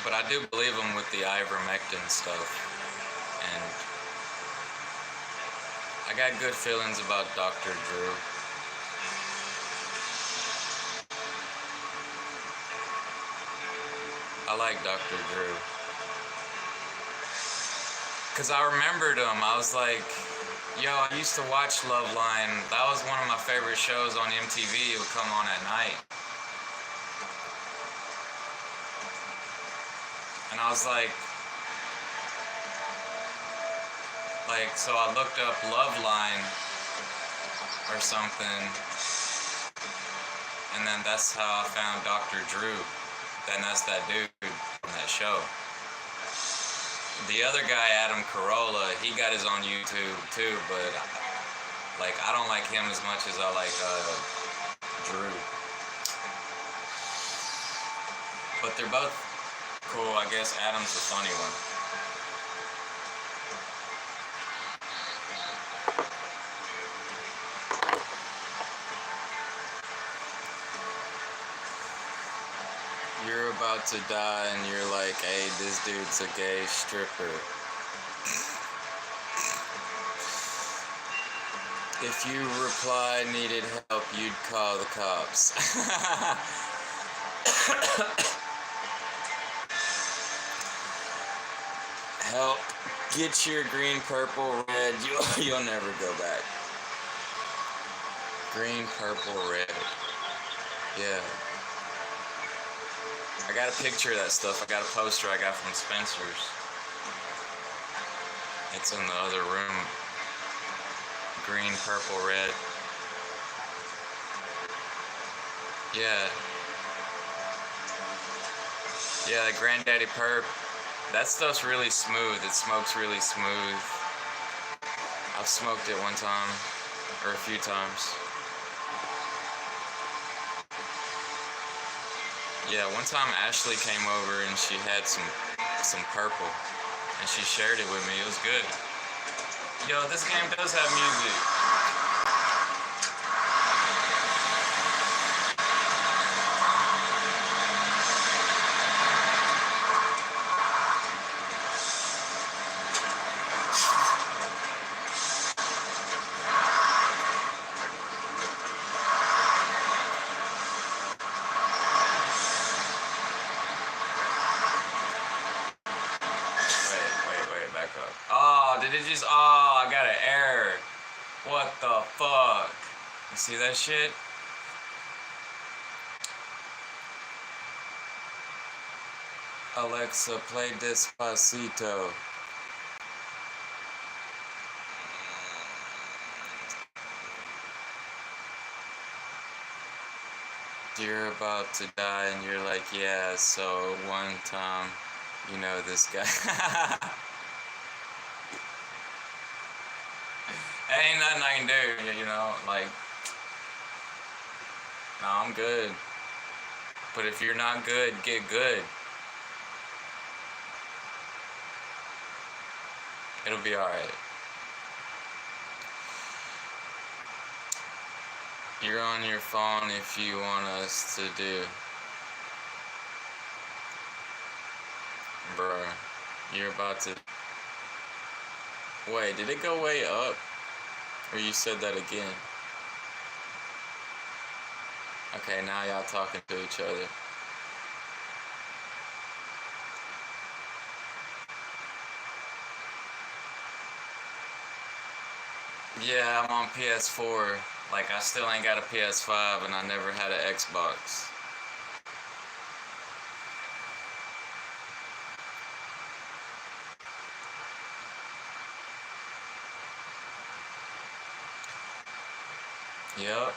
But I do believe him with the ivermectin stuff. And I got good feelings about Dr. Drew. I like Dr. Drew. Because I remembered him. I was like, yo, I used to watch Loveline. That was one of my favorite shows on MTV. It would come on at night. And I was like, so I looked up Loveline or something, And then that's how I found Dr. Drew. Then that's that dude from that show. The other guy, Adam Carolla, he got his own YouTube too, but like I don't like him as much as I like Drew. But they're both cool. I guess Adam's the funny one. You're about to die and you're like, hey, this dude's a gay stripper. If you reply needed help, you'd call the cops. Help, get your green, purple, red, you'll never go back. Green, purple, red. Yeah. I got a picture of that stuff. I got a poster I got from Spencer's. It's in the other room. Green, purple, red. Yeah. Yeah, the Granddaddy Perp. That stuff's really smooth. It smokes really smooth. I've smoked it one time, or a few times. Yeah, one time Ashley came over and she had some purple, and she shared it with me. It was good. Yo, this game does have music. Wait, back up. Oh, did it just, oh, I got an error. What the fuck? You see that shit? Alexa, play Despacito. You're about to die and you're like, yeah, so one time, you know this guy. Ain't nothing I can do, you know, like, no, I'm good. But if you're not good, get good. It'll be alright. You're on your phone if you want us to do. Bruh, you're about to... Wait, did it go way up? Or you said that again? Okay, now y'all talking to each other. Yeah, I'm on PS4. Like, I still ain't got a PS5 and I never had an Xbox. Yep.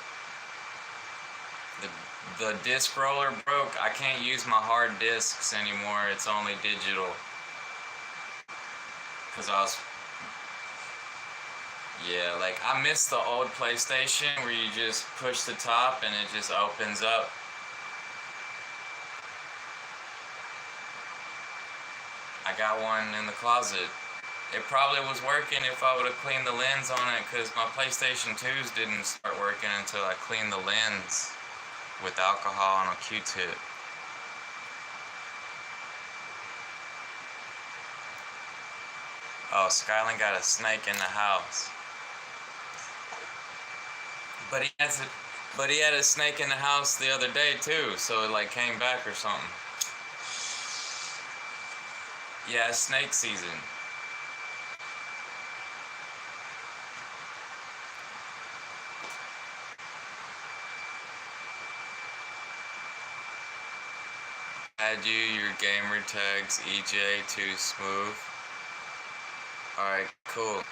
The disc roller broke. I can't use my hard discs anymore. It's only digital. Cause I was... Yeah, like I miss the old PlayStation where you just push the top and it just opens up. I got one in the closet. It probably was working if I would have cleaned the lens on it, because my PlayStation 2s didn't start working until I cleaned the lens with alcohol on a Q-tip. Oh, Skyland got a snake in the house. But he had a snake in the house the other day too, so it like came back or something. Yeah, it's snake season. Add you, your gamer tags, EJ too smooth. Alright, cool.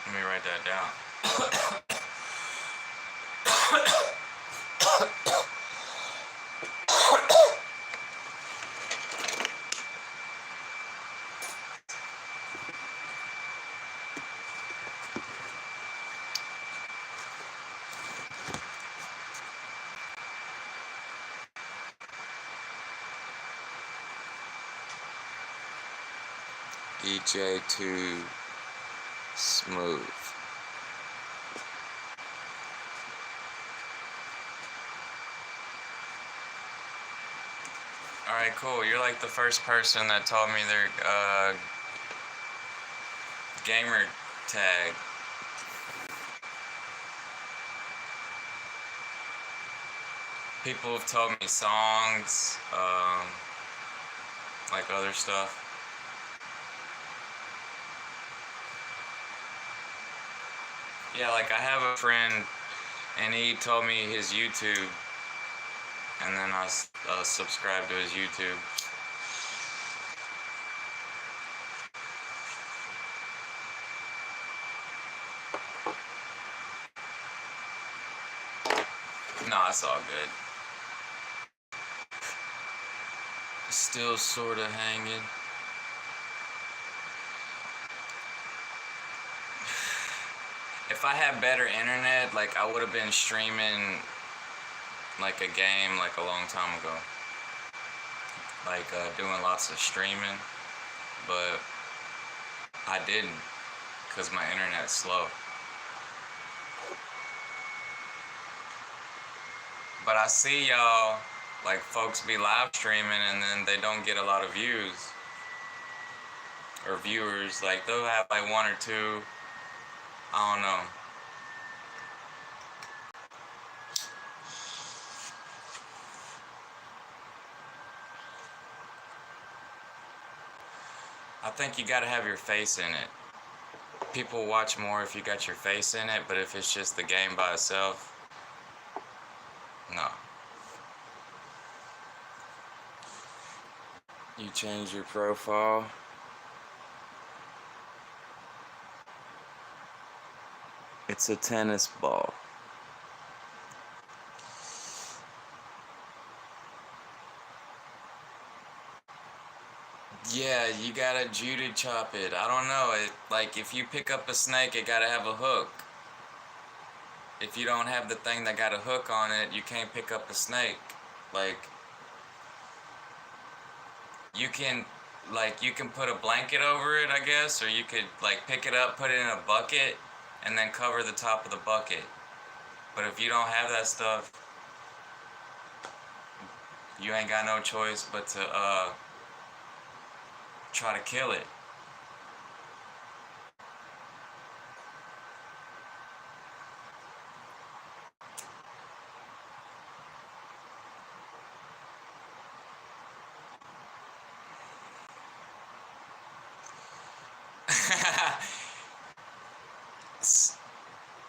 Let me write that down. EJ2 smooth. Alright, cool. You're like the first person that told me their gamer tag. People have told me songs, like other stuff. Yeah, like I have a friend, and he told me his YouTube, and then I subscribed to his YouTube. Nah, it's all good. Still sorta hanging. If I had better internet, like I would have been streaming like a game like a long time ago. Like doing lots of streaming, but I didn't because my internet's slow. But I see y'all, like folks be live streaming and then they don't get a lot of views or viewers. Like they'll have like one or two. I don't know. I think you gotta have your face in it. People watch more if you got your face in it, but if it's just the game by itself, no. You change your profile. It's a tennis ball. Yeah, you gotta judo chop it. I don't know. It like if you pick up a snake, it gotta have a hook. If you don't have the thing that got a hook on it, you can't pick up a snake. Like you can put a blanket over it, I guess, or you could like pick it up, put it in a bucket, and then cover the top of the bucket. But if you don't have that stuff, you ain't got no choice but to try to kill it.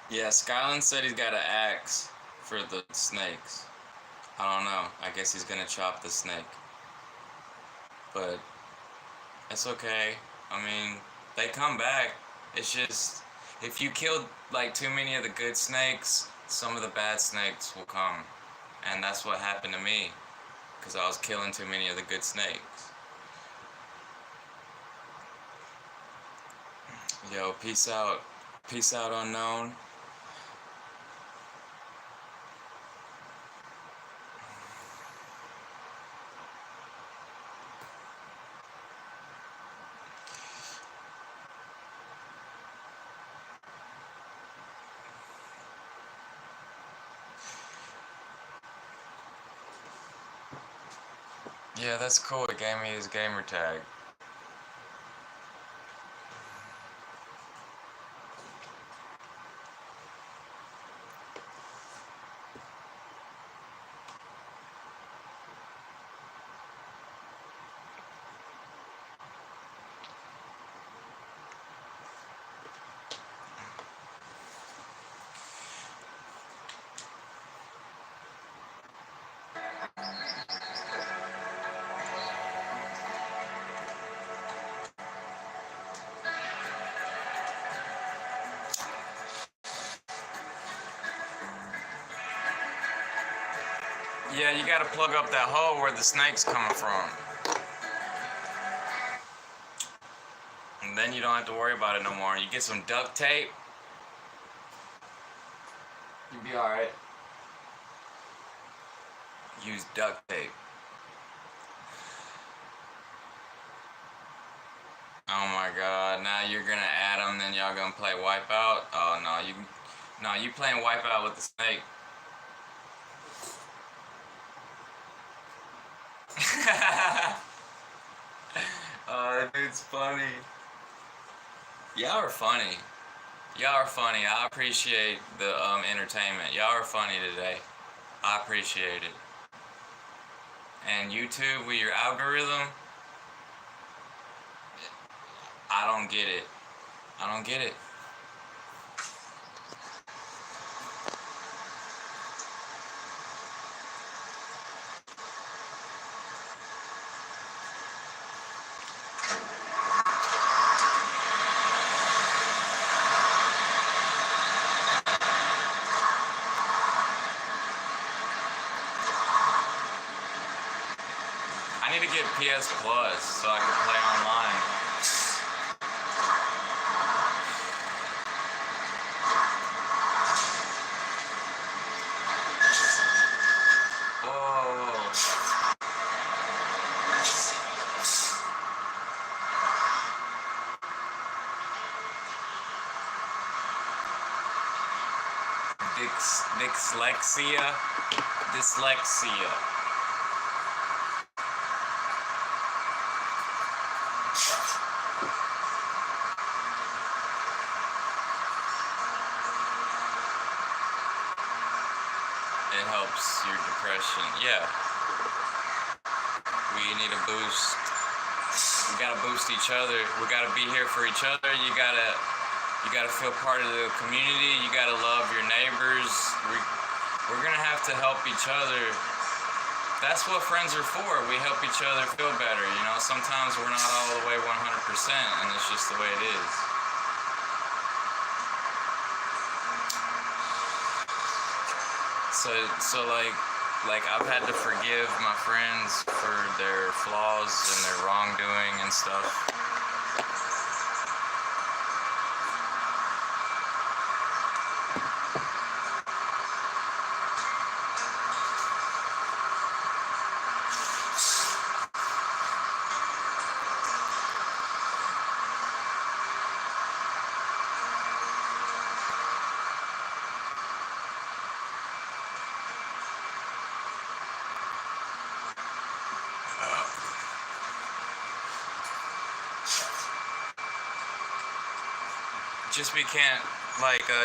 Yeah, Skyland said he's got an axe for the snakes. I don't know. I guess he's gonna chop the snake. But it's okay. I mean, they come back. It's just, if you killed like too many of the good snakes, some of the bad snakes will come. And that's what happened to me, because I was killing too many of the good snakes. Yo, peace out. Peace out, unknown. Yeah, that's cool. It gave me his gamer tag. Yeah, you gotta plug up that hole where the snake's coming from. And then you don't have to worry about it no more. You get some duct tape. You'll be alright. Use duct tape. Oh my god, now you're gonna add them, then y'all gonna play Wipeout? Oh no, you playing Wipeout with the snake. Oh, it's funny. Y'all are funny. Y'all are funny. I appreciate the entertainment. Y'all are funny today. I appreciate it. And YouTube with your algorithm, I don't get it. I don't get it. I need to get PS Plus so I can play online. Whoa. Dyslexia. It helps your depression. Yeah. We need a boost. We gotta boost each other. We gotta be here for each other. You gotta feel part of the community. You gotta love your neighbors. We're gonna have to help each other. That's what friends are for. We help each other feel better. You know, sometimes we're not all the way 100%, and it's just the way it is. So like I've had to forgive my friends for their flaws and their wrongdoing and stuff.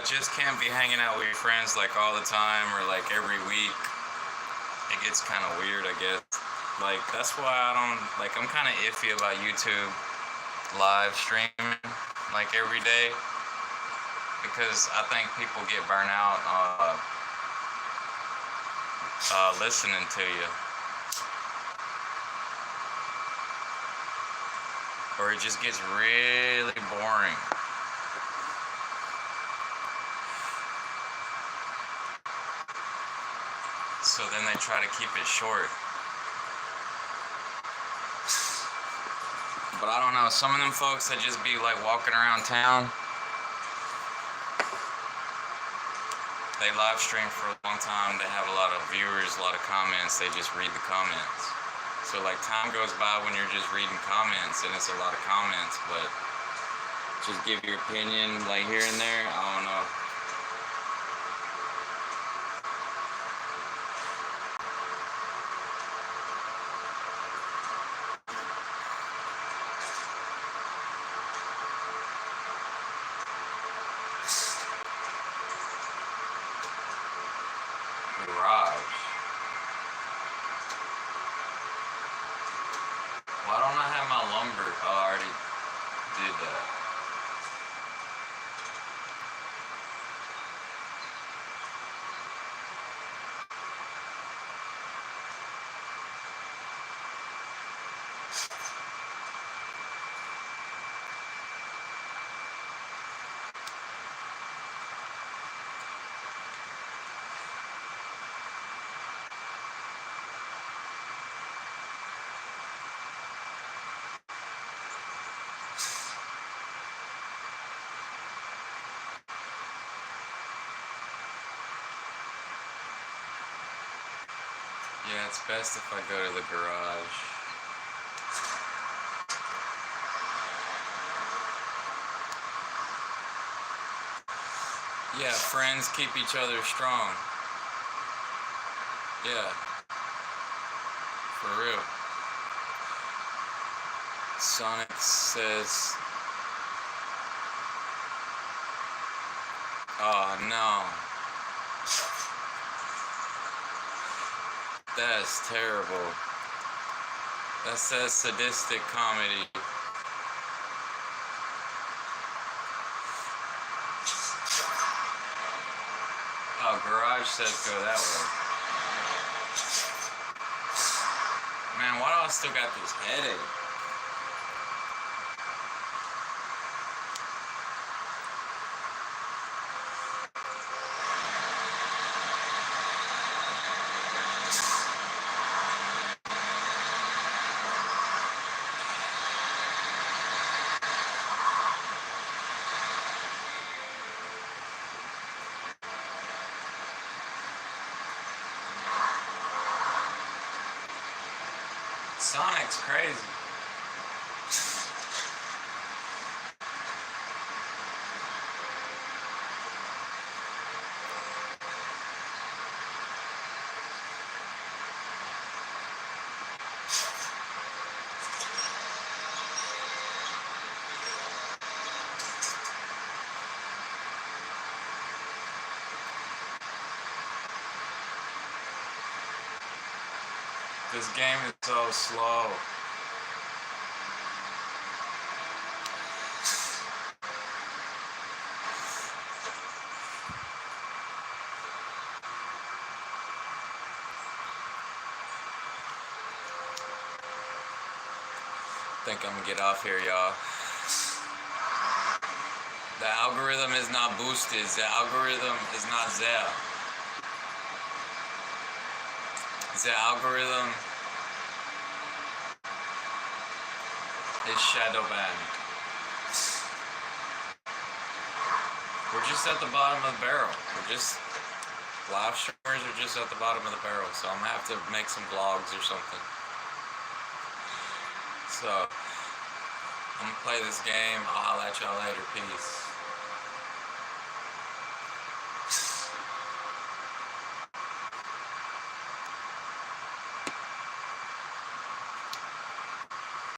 Just can't be hanging out with your friends like all the time or like every week. It gets kind of weird, I guess. Like that's why I'm kind of iffy about YouTube live streaming like every day, because I think people get burnt out listening to you, or it just gets really boring. So then they try to keep it short. But I don't know, some of them folks that just be like walking around town, they live stream for a long time, they have a lot of viewers, a lot of comments, they just read the comments. So like time goes by when you're just reading comments and it's a lot of comments, but just give your opinion like here and there, I don't know. Why don't I have my lumber? Oh, I already did that. Yeah, it's best if I go to the garage. Yeah, friends keep each other strong. Yeah. For real. Sonic says, oh no. That's terrible. That's that sadistic comedy. Oh, garage says go that way. Man, why do I still got this headache? Sonic's crazy. This game is so slow. I think I'm gonna get off here, y'all. The algorithm is not boosted. The algorithm is not there. The algorithm is shadow banned. We're just at the bottom of the barrel. Live streamers are just at the bottom of the barrel. So I'm gonna have to make some vlogs or something. So I'm gonna play this game. I'll holla at y'all later. Peace.